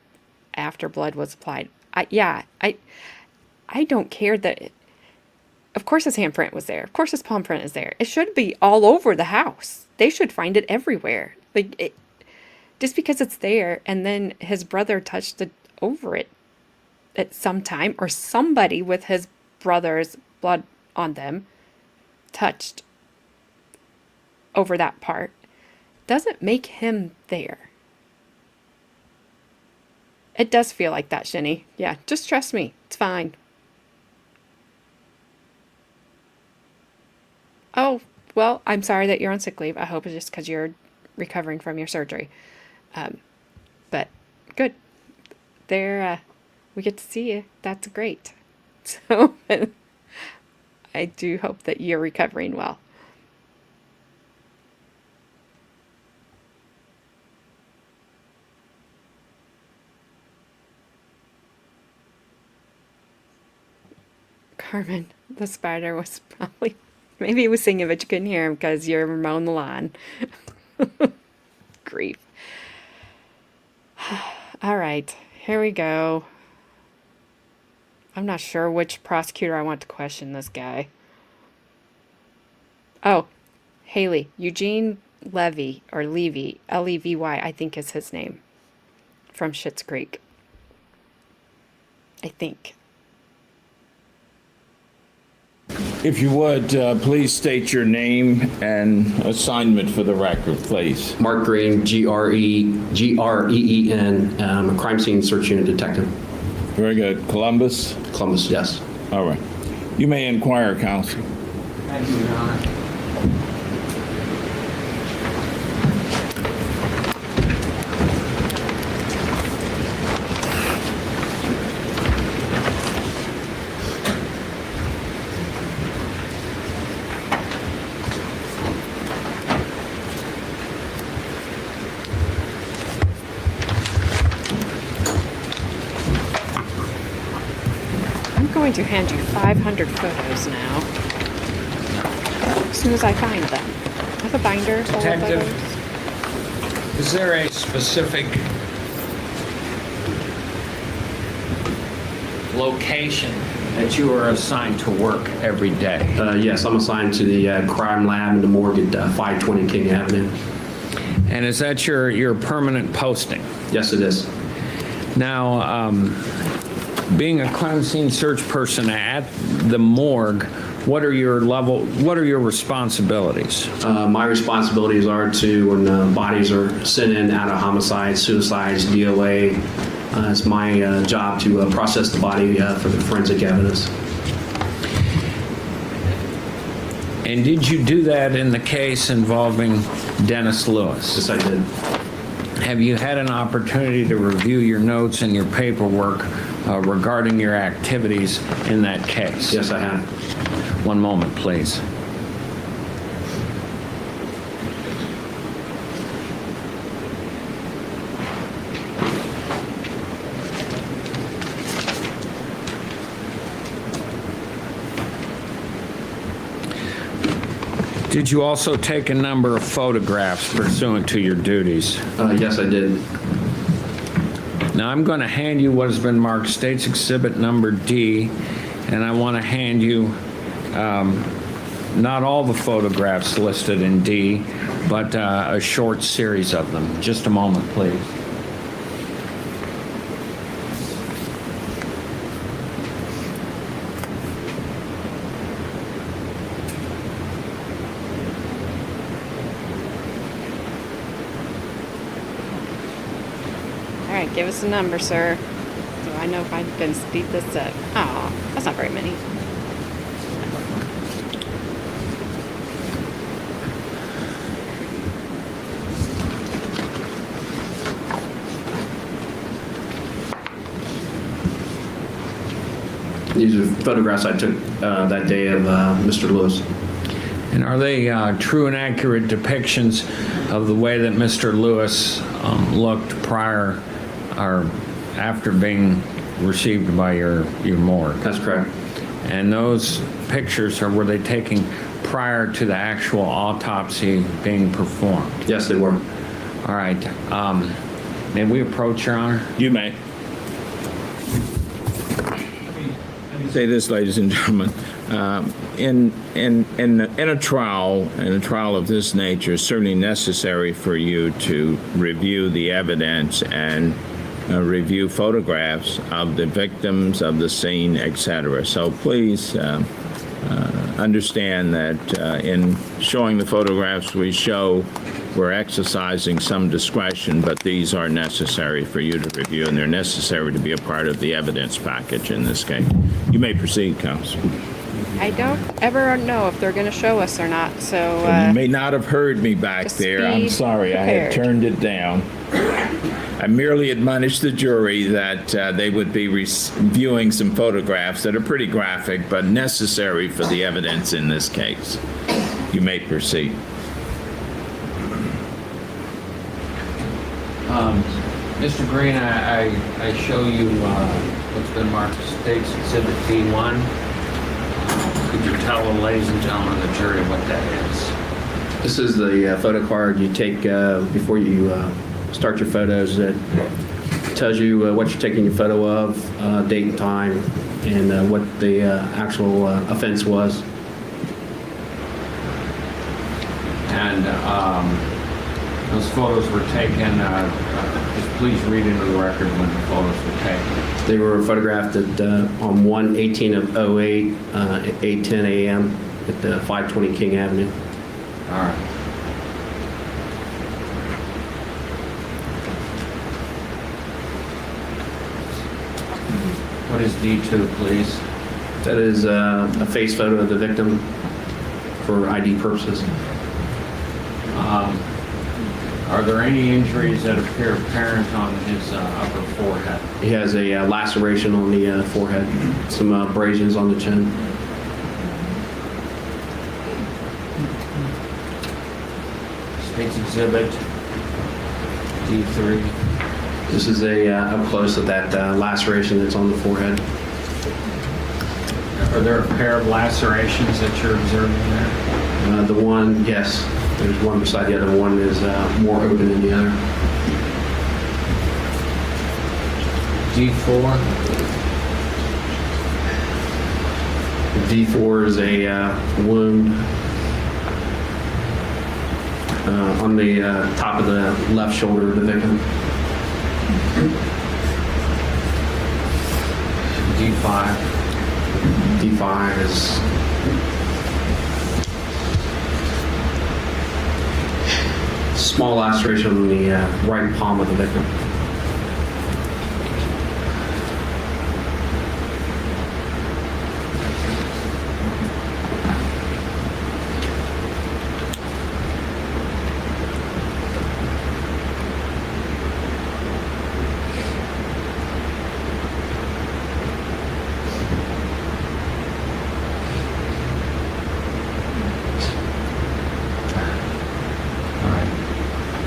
after blood was applied. I don't care that, of course his handprint was there. Of course his palm print is there. It should be all over the house. They should find it everywhere. Like, just because it's there and then his brother touched over it at some time, or somebody with his brother's blood on them touched over that part, doesn't make him there. It does feel like that, Shinny. Yeah, just trust me. It's fine. Oh, well, I'm sorry that you're on sick leave. I hope it's just because you're recovering from your surgery. But good. There, we get to see you. That's great. So I do hope that you're recovering well. Carmen, the spider was probably, maybe he was singing, but you couldn't hear him because you're mowing the lawn. Grief. All right, here we go. I'm not sure which prosecutor I want to question this guy. Oh, Haley. Eugene Levy, or Levy, Levy, I think is his name, from Schitt's Creek. I think. If you would, please state your name and assignment for the record, please. Mark Green, Green, a crime scene search unit detective. Very good. Columbus? Columbus, yes. All right. You may inquire, counsel. Thank you, Your Honor. I'm going to hand you 500 photos now. As soon as I find them. I have a binder full of Detective. photos. Is there a specific location that you are assigned to work every day? Yes, I'm assigned to the crime lab in the morgue at 520 King Avenue. And is that your permanent posting? Yes, it is. Now, being a crime scene search person at the morgue, what are your responsibilities? My responsibilities are to, when bodies are sent in out of homicides, suicides, DOA, It's my job to process the body for the forensic evidence. And did you do that in the case involving Dennis Lewis? Yes, I did. Have you had an opportunity to review your notes and your paperwork regarding your activities in that case? Yes, I have. One moment, please. Did you also take a number of photographs pursuant to your duties? Yes, I did. Now, I'm going to hand you what has been marked State's Exhibit Number D, and I want to hand you not all the photographs listed in D, but a short series of them. Just a moment, please. All right, give us a number, sir. So I know if I can speed this up. Oh, that's not very many. These are photographs I took that day of Mr. Lewis. And are they true and accurate depictions of the way that Mr. Lewis looked prior or after being received by your morgue? That's correct. And those pictures, were they taken prior to the actual autopsy being performed? Yes, they were. All right. May we approach, Your Honor? You may. Let me say this, ladies and gentlemen. In a trial of this nature, it's certainly necessary for you to review the evidence and review photographs of the victims, of the scene, etc. So please understand that in showing the photographs we show, we're exercising some discretion, but these are necessary for you to review, and they're necessary to be a part of the evidence package in this case. You may proceed, counsel. I don't ever know if they're going to show us or not, so You may not have heard me back just there. I'm be sorry, I had prepared. turned it down. I merely admonished the jury that they would be viewing some photographs that are pretty graphic, but necessary for the evidence in this case. You may proceed. Mr. Green, I show you what's been marked as State's Exhibit D1. Could you tell the ladies and gentlemen of the jury what that is? This is the photo card you take before you start your photos that tells you what you're taking your photo of, date and time, and what the actual offense was. And those photos were taken, just please read into the record when the photos were taken. They were photographed at, on 1/18 of 08 at 8:10 a.m. at 520 King Avenue. All right. What is D2, please? That is a face photo of the victim for ID purposes. Are there any injuries that appear apparent on his upper forehead? He has a laceration on the forehead, some abrasions on the chin. State's Exhibit D3. This is a up close of that laceration that's on the forehead. Are there a pair of lacerations that you're observing there? The one, yes, there's one beside the other. One is more open than the other. D4. D4 is a wound on the top of the left shoulder of the victim. D5. D5 is small laceration on the right palm of the victim.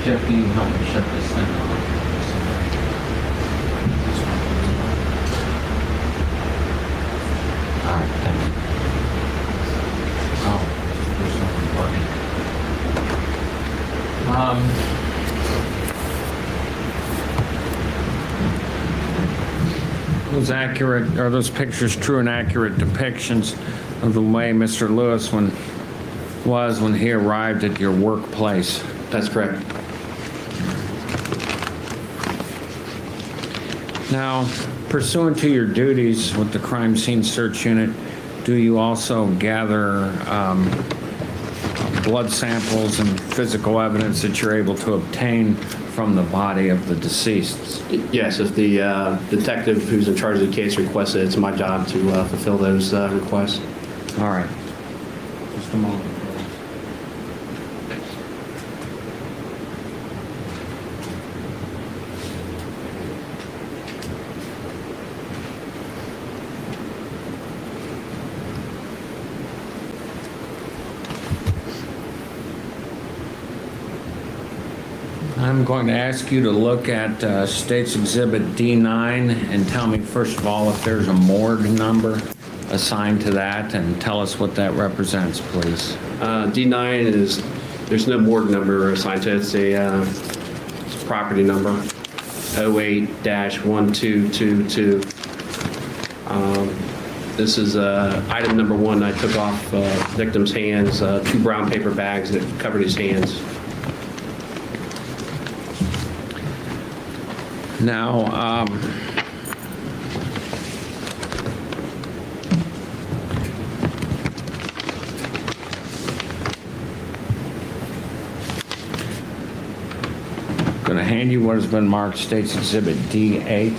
Jeff, can you help me shut this thing off? All right, thank you. Oh, there's something bugging. Those accurate, are those pictures true and accurate depictions of the way Mr. Lewis was when he arrived at your workplace? That's correct. Now, pursuant to your duties with the crime scene search unit, do you also gather blood samples and physical evidence that you're able to obtain from the body of the deceased? Yes, if the detective who's in charge of the case requests it, it's my job to fulfill those requests. All right. Just a moment, please. I'm going to ask you to look at State's Exhibit D9 and tell me, first of all, if there's a morgue number assigned to that, and tell us what that represents, please. D9 is, there's no morgue number assigned to it. It's a property number, 08-1222. This is item number 1 I took off victim's hands, 2 brown paper bags that covered his hands. Now, going to hand you what has been marked State's Exhibit D8.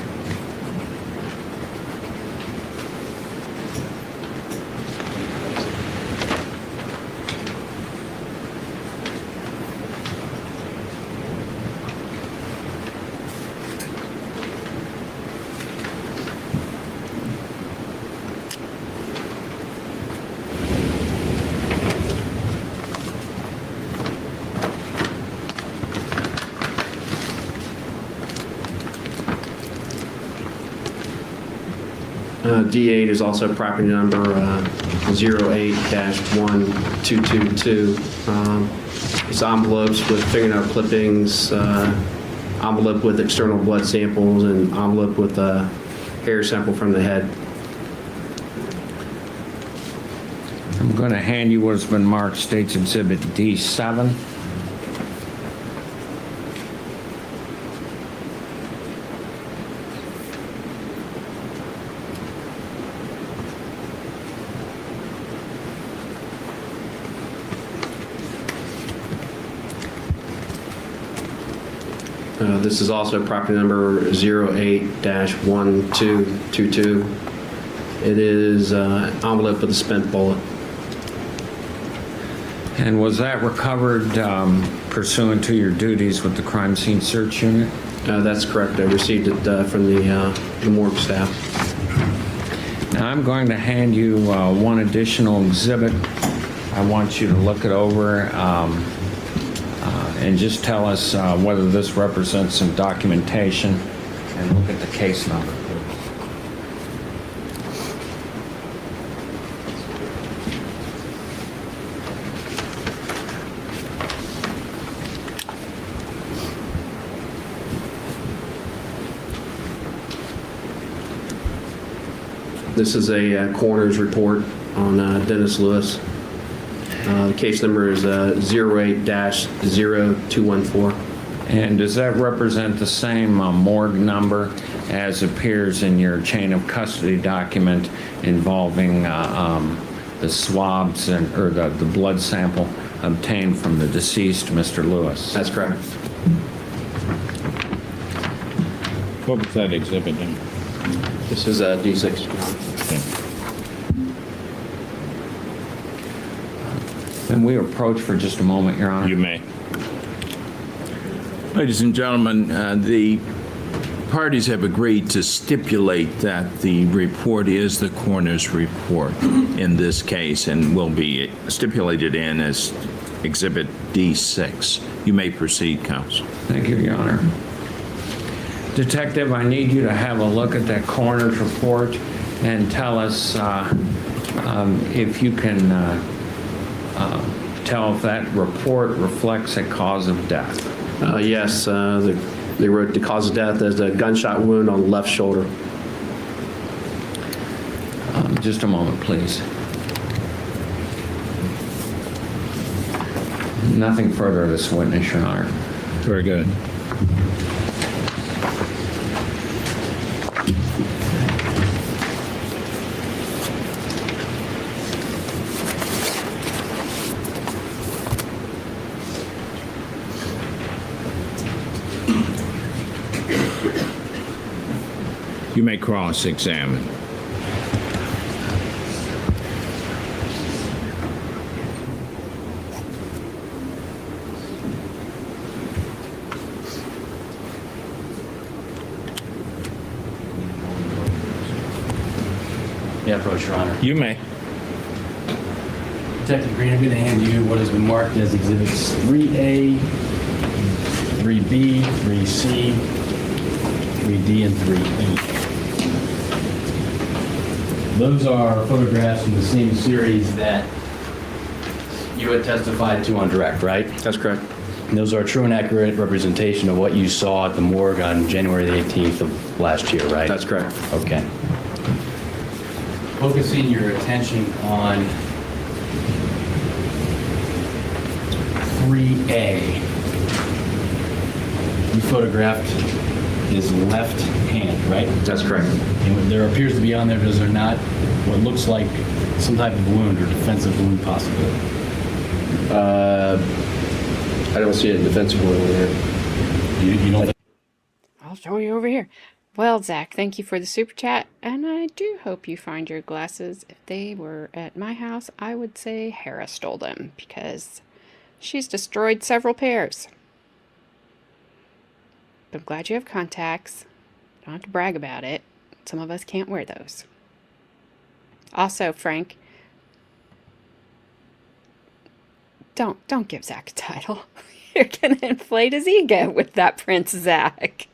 D8 is also property number 08-1222. It's envelopes with fingernail clippings, envelope with external blood samples, and envelope with a hair sample from the head. I'm going to hand you what has been marked State's Exhibit D7. This is also property number 08-1222. It is envelope with a spent bullet. And was that recovered pursuant to your duties with the crime scene search unit? That's correct. I received it from the morgue staff. Now I'm going to hand you one additional exhibit. I want you to look it over and just tell us whether this represents some documentation, and look at the case number. This is a coroner's report on Dennis Lewis. The case number is 08-0214. And does that represent the same morgue number as appears in your chain of custody document involving the swabs or the blood sample obtained from the deceased Mr. Lewis? That's correct. What was that exhibit in? This is a D6. Can we approach for just a moment, Your Honor? You may. Ladies and gentlemen, the parties have agreed to stipulate that the report is the coroner's report in this case and will be stipulated in as Exhibit D6. You may proceed, counsel. Thank you, Your Honor. Detective, I need you to have a look at that coroner's report and tell us if you can tell if that report reflects a cause of death. Yes, they wrote the cause of death as a gunshot wound on the left shoulder. Just a moment, please. Nothing further of this witness, Your Honor. Very good. You may cross-examine. Yeah, approach, Your Honor. You may. Detective Green, I'm going to hand you what has been marked as Exhibits 3A, 3B, 3C, 3D, and 3E. Those are photographs from the same series that you had testified to on direct, right? That's correct. And those are a true and accurate representation of what you saw at the morgue on January the 18th of last year, right? That's correct. Okay. Focusing your attention on 3A. You photographed his left hand, right? That's correct. And what there appears to be on there, does there not, what looks like some type of wound or defensive wound possibly? I don't see a defensive wound in there. You don't think? I'll show you over here. Well, Zach, thank you for the super chat, and I do hope you find your glasses. If they were at my house, I would say Hera stole them, because she's destroyed several pairs. But I'm glad you have contacts. Don't have to brag about it. Some of us can't wear those. Also, Frank, don't give Zach a title. You're gonna inflate his ego with that Prince Zach.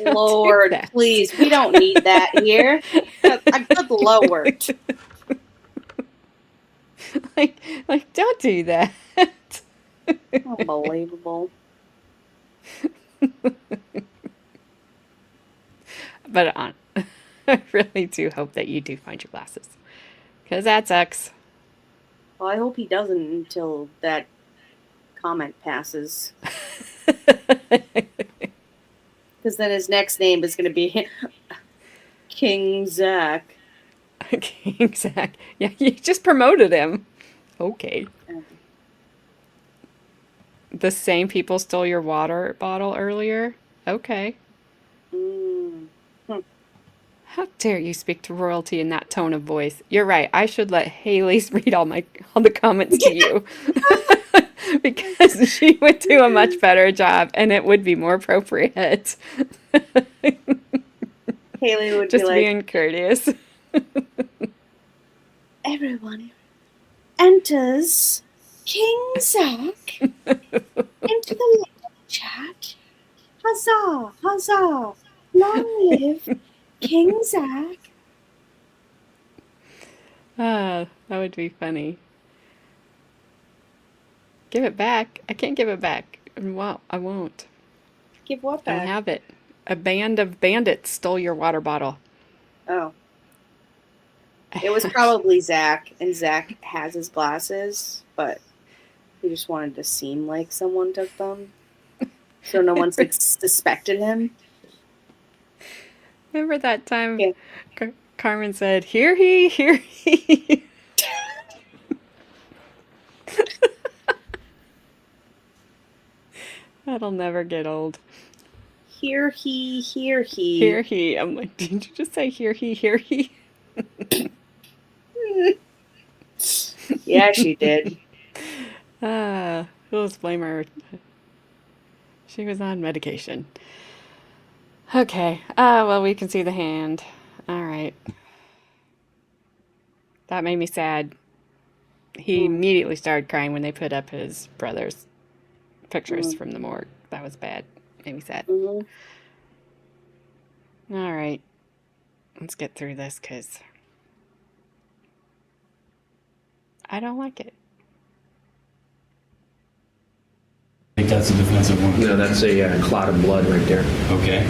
Lord, that. please, we don't need that here. Good Lord. like, don't do that. Unbelievable. But I really do hope that you do find your glasses, because that sucks. Well, I hope he doesn't until that comment passes. Because then his next name is going to be King Zach. King Zach. Yeah, you just promoted him. Okay. The same people stole your water bottle earlier? Okay. How dare you speak to royalty in that tone of voice? You're right. I should let Haley read all the comments to you. Because she would do a much better job, and it would be more appropriate. Haley would just be like, being courteous. everyone enters King Zach into the chat. Huzzah! Huzzah! Long live King Zach. That would be funny. Give it back. I can't give it back. Well, I won't. Give what I back? don't have it. A band of bandits stole your water bottle. Oh. It was probably Zach, and Zach has his glasses, but he just wanted to seem like someone took them. So no one suspected him. Remember that time Yeah. Carmen said, "Hear he, hear he." That'll never get old. Hear he, hear he. Hear he. I'm like, did you just say hear he, hear he? Yeah, she did. We'll just blame her. She was on medication. Okay. Well, we can see the hand. All right. That made me sad. He immediately started crying when they put up his brother's pictures from the morgue. That was bad. Made me sad. All right. Let's get through this because I don't like it. I think that's a defensive wound. No, that's a clot of blood right there. Okay.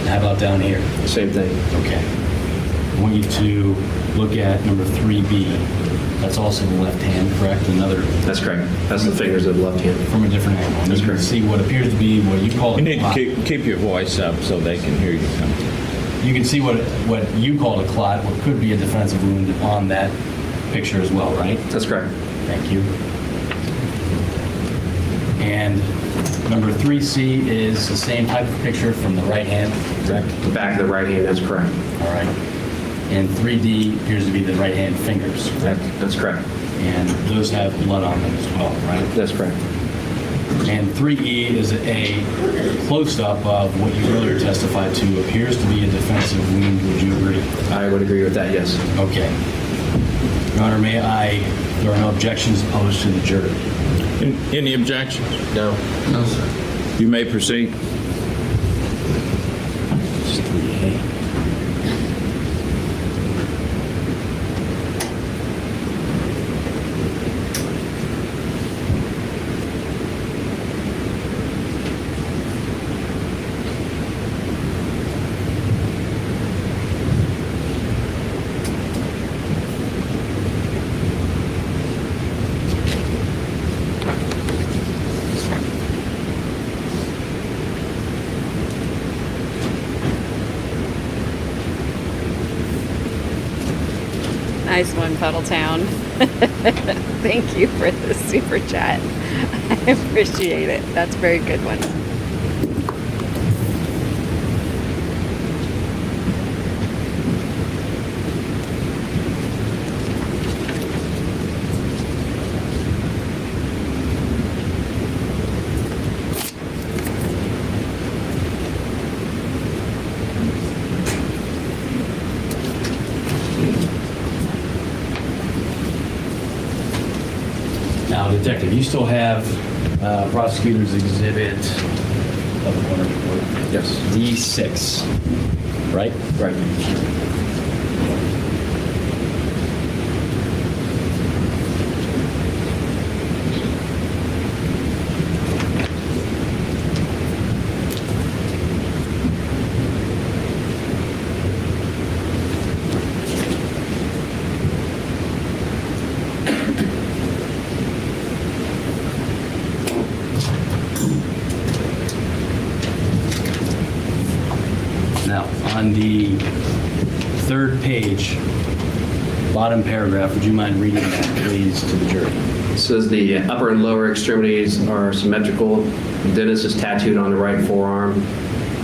How about down here? Same thing. Okay. I want you to look at number 3B. That's also the left hand, correct? Another That's correct. That's the fingers of the left hand. from a different angle. And That's you can correct. see what appears to be what you call You a need to clot. keep your voice up so they can hear you. You can see what you call a clot, what could be a defensive wound on that picture as well, right? That's correct. Thank you. And number 3C is the same type of picture from the right hand, correct? The back of the right hand, that's correct. All right. And 3D appears to be the right hand fingers, correct? That's correct. And those have blood on them as well, right? That's correct. And 3E is a close-up of what you earlier testified to, appears to be a defensive wound. Would you agree? I would agree with that, yes. Okay. Your Honor, there are no objections posed to the jury. Any objections? No. No, sir. You may proceed. It's 3A. Nice one, Puddletown. Thank you for the super chat. I appreciate it. That's a very good one. Now, Detective, you still have prosecutor's exhibit Yes. D6, right? Right. Now, on the third page, bottom paragraph, would you mind reading that, please, to the jury? It says the upper and lower extremities are symmetrical. Dennis is tattooed on the right forearm.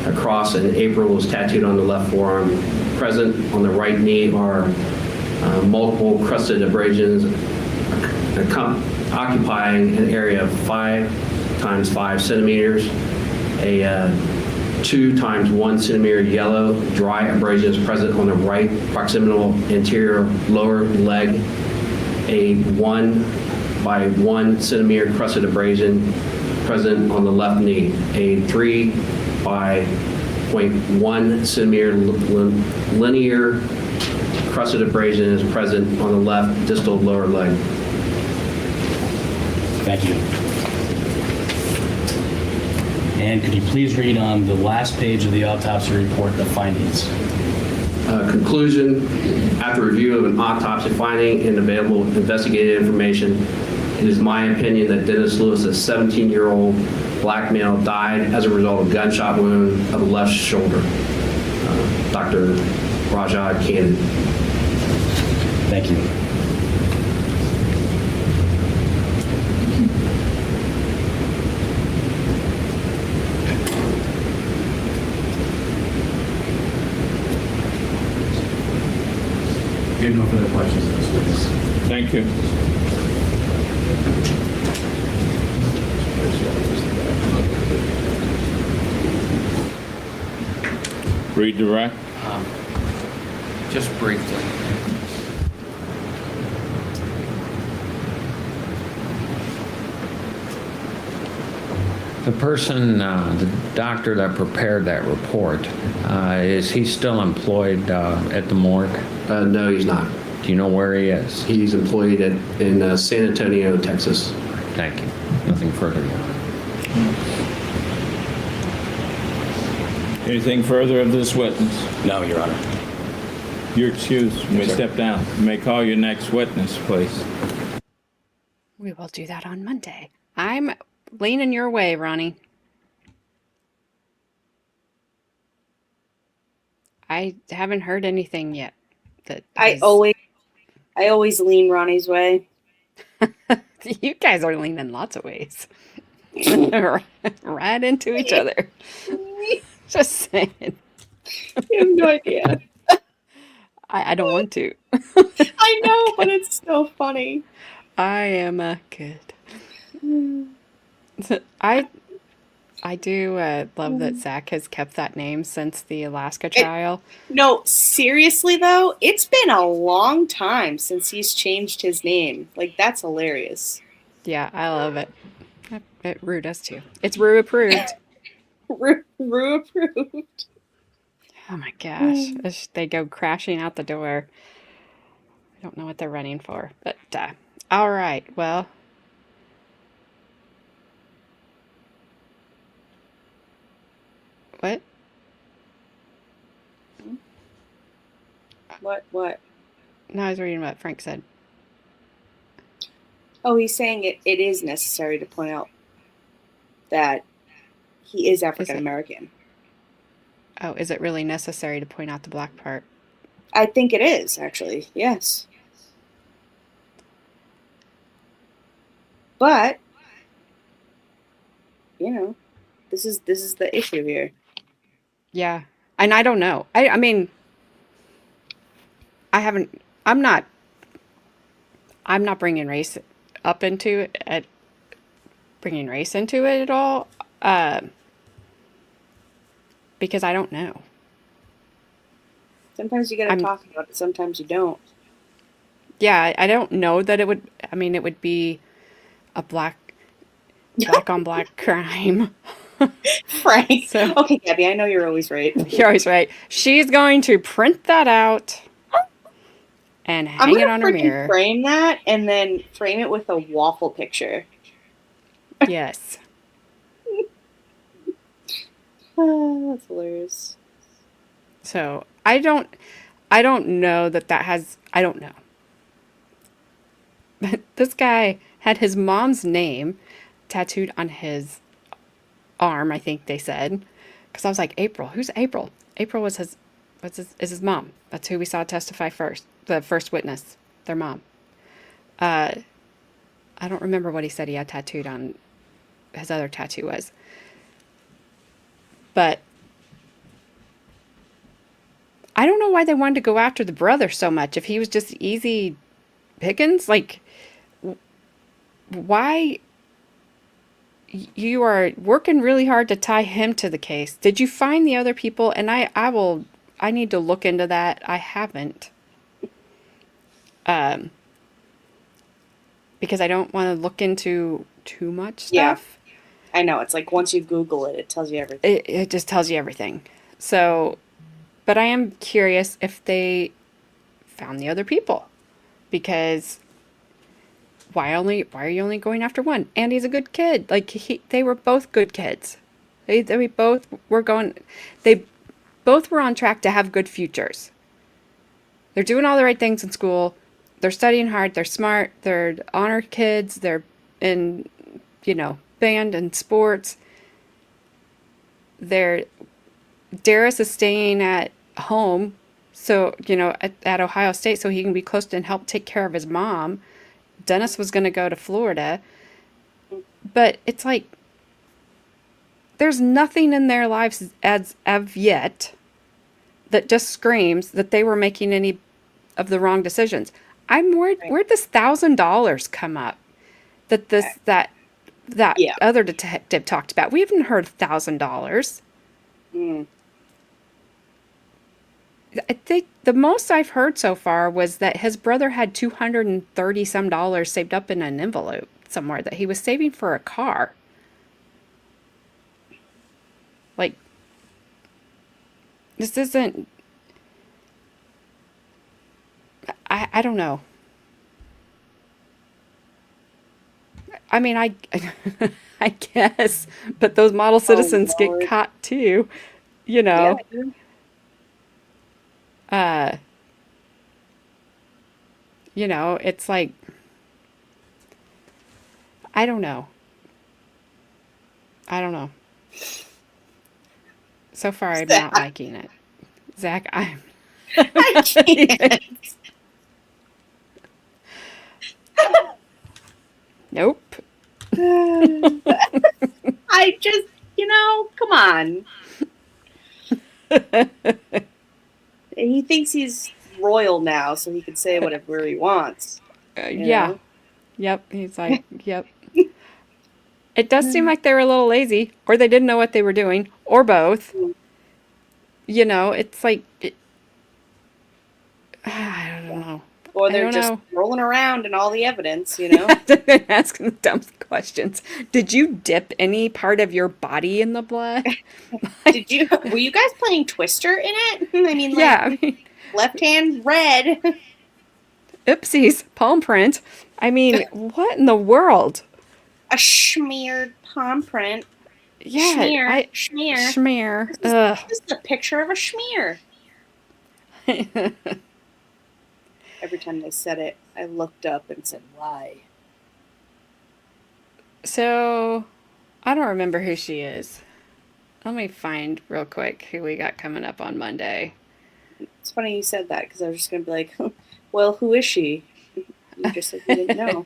A cross and April is tattooed on the left forearm. Present on the right knee are multiple crusted abrasions occupying an area of 5 times 5 centimeters. A 2 times 1 centimeter yellow dry abrasion is present on the right proximal anterior lower leg. A 1 by 1 centimeter crusted abrasion present on the left knee. A 3 by 0.1 centimeter linear crusted abrasion is present on the left distal lower leg. Thank you. And could you please read on the last page of the autopsy report the findings? Conclusion, after review of an autopsy finding and available investigative information, it is my opinion that Dennis Lewis, a 17-year-old black male, died as a result of gunshot wound of the left shoulder. Dr. Rajad Cannon. Thank you. We have no further questions of this witness. Thank you. Redirect. just briefly. The person, the doctor that prepared that report, is he still employed at the morgue? No, he's not. Do you know where he is? He's employed in San Antonio, Texas. Thank you. Nothing further. Anything further of this witness? No, Your Honor. You're excused. You may sir. step down. You may call your next witness, please. We will do that on Monday. I'm leaning your way, Ronnie. I haven't heard anything yet. I always lean Ronnie's way. You guys are leaning lots of ways. Right into each other. Just saying. You have no idea. I don't want to. I know, but it's so funny. I am good. I do love that Zach has kept that name since the Alaska trial. No, seriously though, it's been a long time since he's changed his name. Like, that's hilarious. Yeah, I love it. Rue does too. It's Rue approved. Rue approved. Oh my gosh. They go crashing out the door. I don't know what they're running for. But, all right. Well. What? What? No, I was reading what Frank said. Oh, he's saying it is necessary to point out that he is African American. Oh, is it really necessary to point out the black part? I think it is, actually. Yes. But, you know, this is the issue here. Yeah. And I don't know. I mean, I'm not bringing race up into it, bringing race into it at all, because I don't know. Sometimes you gotta talk about it, sometimes you don't. Yeah, I don't know that it would, I mean, it would be a black on black crime. Right. So, okay, Gabby, I know you're always right. You're always right. She's going to print that out and hang it on her mirror. Frame that and then frame it with a waffle picture. Yes. That's hilarious. So I don't know that has, I don't know. But this guy had his mom's name tattooed on his arm, I think they said. Because I was like, April, who's April? April was is his mom. That's who we saw testify first. The first witness, their mom. I don't remember what he said he had tattooed on his other tattoo was. But I don't know why they wanted to go after the brother so much. If he was just easy pickings, like, why? You are working really hard to tie him to the case. Did you find the other people? And I need to look into that. I haven't. Because I don't want to look into too much stuff. Yeah. I know. It's like once you Google it, it tells you everything. It just tells you everything. So, but I am curious if they found the other people. Because why are you only going after one? Andy's a good kid. Like, they were both good kids. They both were on track to have good futures. They're doing all the right things in school. They're studying hard. They're smart. They're honor kids. They're in, band and sports. Derris is staying at home, so, at Ohio State, so he can be close and help take care of his mom. Dennis was going to go to Florida. But it's like, there's nothing in their lives as of yet that just screams that they were making any of the wrong decisions. I'm worried, where'd this $1,000 come up that other detective talked about? We haven't heard $1,000. I think the most I've heard so far was that his brother had $230 some saved up in an envelope somewhere that he was saving for a car. Like, this isn't. I don't know. I mean, I I guess, but those model citizens get Lord. caught too, you Yeah, know. dude. Uh, it's like, I don't know. I don't know. So far, I'm not Zach. liking it. Zach, I'm. I can't. Nope. I just, come on. He thinks he's royal now, so he can say whatever he wants. Yeah. know? Yep. He's like, yep. It does seem like they were a little lazy, or they didn't know what they were doing, or both. It's like, I don't know. Or I they're don't just know. rolling around in all the evidence, Asking the dumb questions. Did you dip any part of your body in the blood? Were you guys playing Twister in it? I mean, like, Yeah, I mean, left hand red. oopsies, palm print. I mean, what in the world? A smeared palm print. Yeah, Schmear. Schmear. Ugh. This is a picture of a schmear. Every time they said it, I looked up and said, why? So, I don't remember who she is. Let me find real quick who we got coming up on Monday. It's funny you said that because I was just going to be like, well, who is she? You just said you didn't know.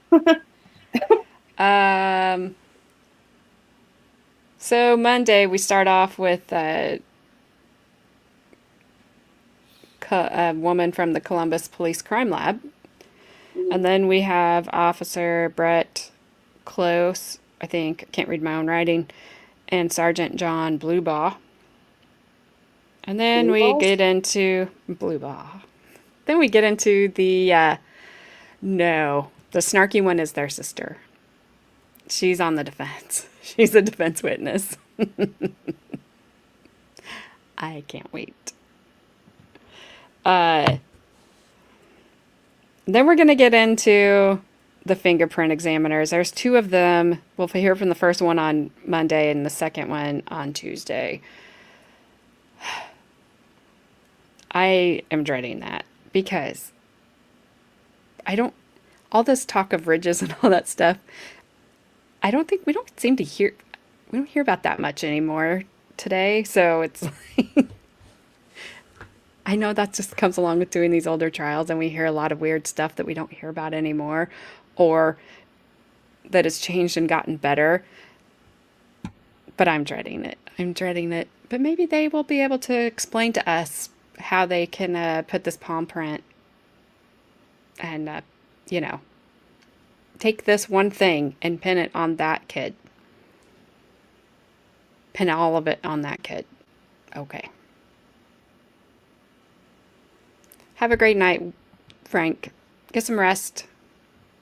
So Monday we start off with a woman from the Columbus Police Crime Lab. And then we have Officer Brett Close, I think, I can't read my own writing, and Sergeant John Bluebaugh. And then we get into Bluebaugh. Then we get into the snarky one is their sister. She's on the defense. She's a defense witness. I can't wait. Then we're going to get into the fingerprint examiners. There's two of them. We'll hear from the first one on Monday and the second one on Tuesday. I am dreading that because all this talk of ridges and all that stuff, we don't hear about that much anymore today. So it's like, I know that just comes along with doing these older trials, and we hear a lot of weird stuff that we don't hear about anymore, or that has changed and gotten better. But I'm dreading it. But maybe they will be able to explain to us how they can put this palm print and, take this one thing and pin it on that kid. Pin all of it on that kid. Okay. Have a great night, Frank. Get some rest.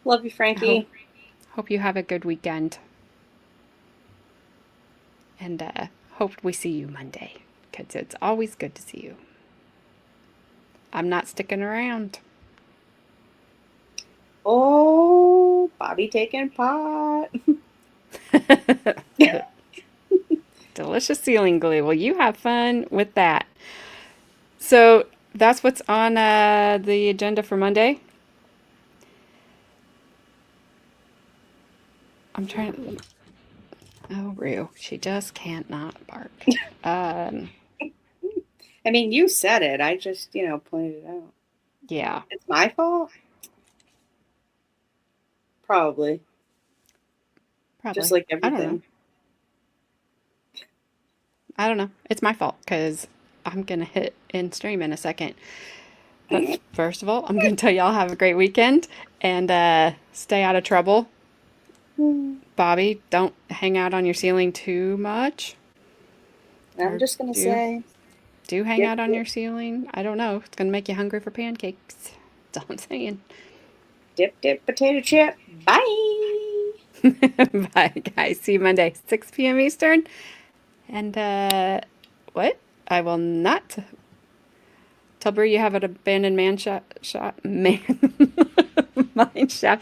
Love you, Frankie. Hope you have a good weekend. And hope we see you Monday, because it's always good to see you. I'm not sticking around. Oh, Bobby taking pot. Delicious ceiling glue. Well, you have fun with that. So that's what's on the agenda for Monday. I'm trying to... Oh, Rue. She just can't not bark. I mean, you said it. I just, pointed it out. Yeah. It's my fault? Probably. Just like everything. I don't know. It's my fault because I'm going to hit end stream in a second. But first of all, I'm going to tell y'all have a great weekend and stay out of trouble. Bobby, don't hang out on your ceiling too much. I'm just going to say, do hang Yep, out on yep. your ceiling. I don't know. It's going to make you hungry for pancakes. That's all I'm saying. Dip, dip, potato chip. Bye. Bye, guys. See you Monday, 6 p.m. Eastern. And, what? I will not tell Bree you have an abandoned mine shaft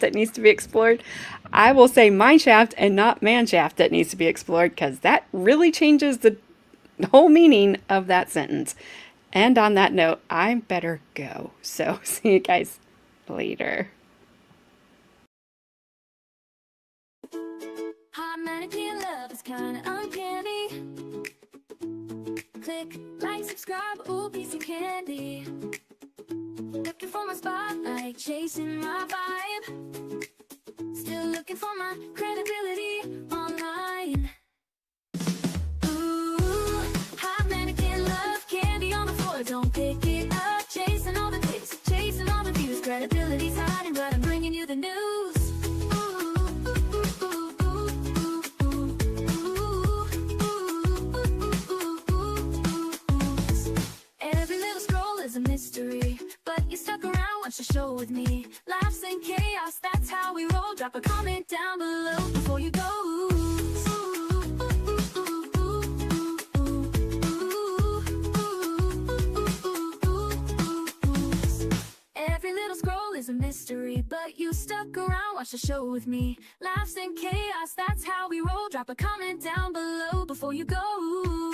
that needs to be explored. I will say mine shaft and not man shaft that needs to be explored, because that really changes the whole meaning of that sentence. And on that note, I better go. So see you guys later. Hot mannequin love is kinda uncanny. Click, like, subscribe, ooh, piece of candy. Looking for my spotlight, chasing my vibe. Still looking for my credibility online. Ooh, hot mannequin love, candy on the floor, don't pick it up. Chasing all the clicks, chasing all the views. Credibility's hiding, but I'm bringing you the news. Every little scroll is a mystery, but you stuck around, watch the show with me. Laughs and chaos, that's how we roll. Drop a comment down below before you go. Every little scroll is a mystery, but you stuck around, watch the show with me. Laughs and chaos, that's how we roll. Drop a comment down below before you go.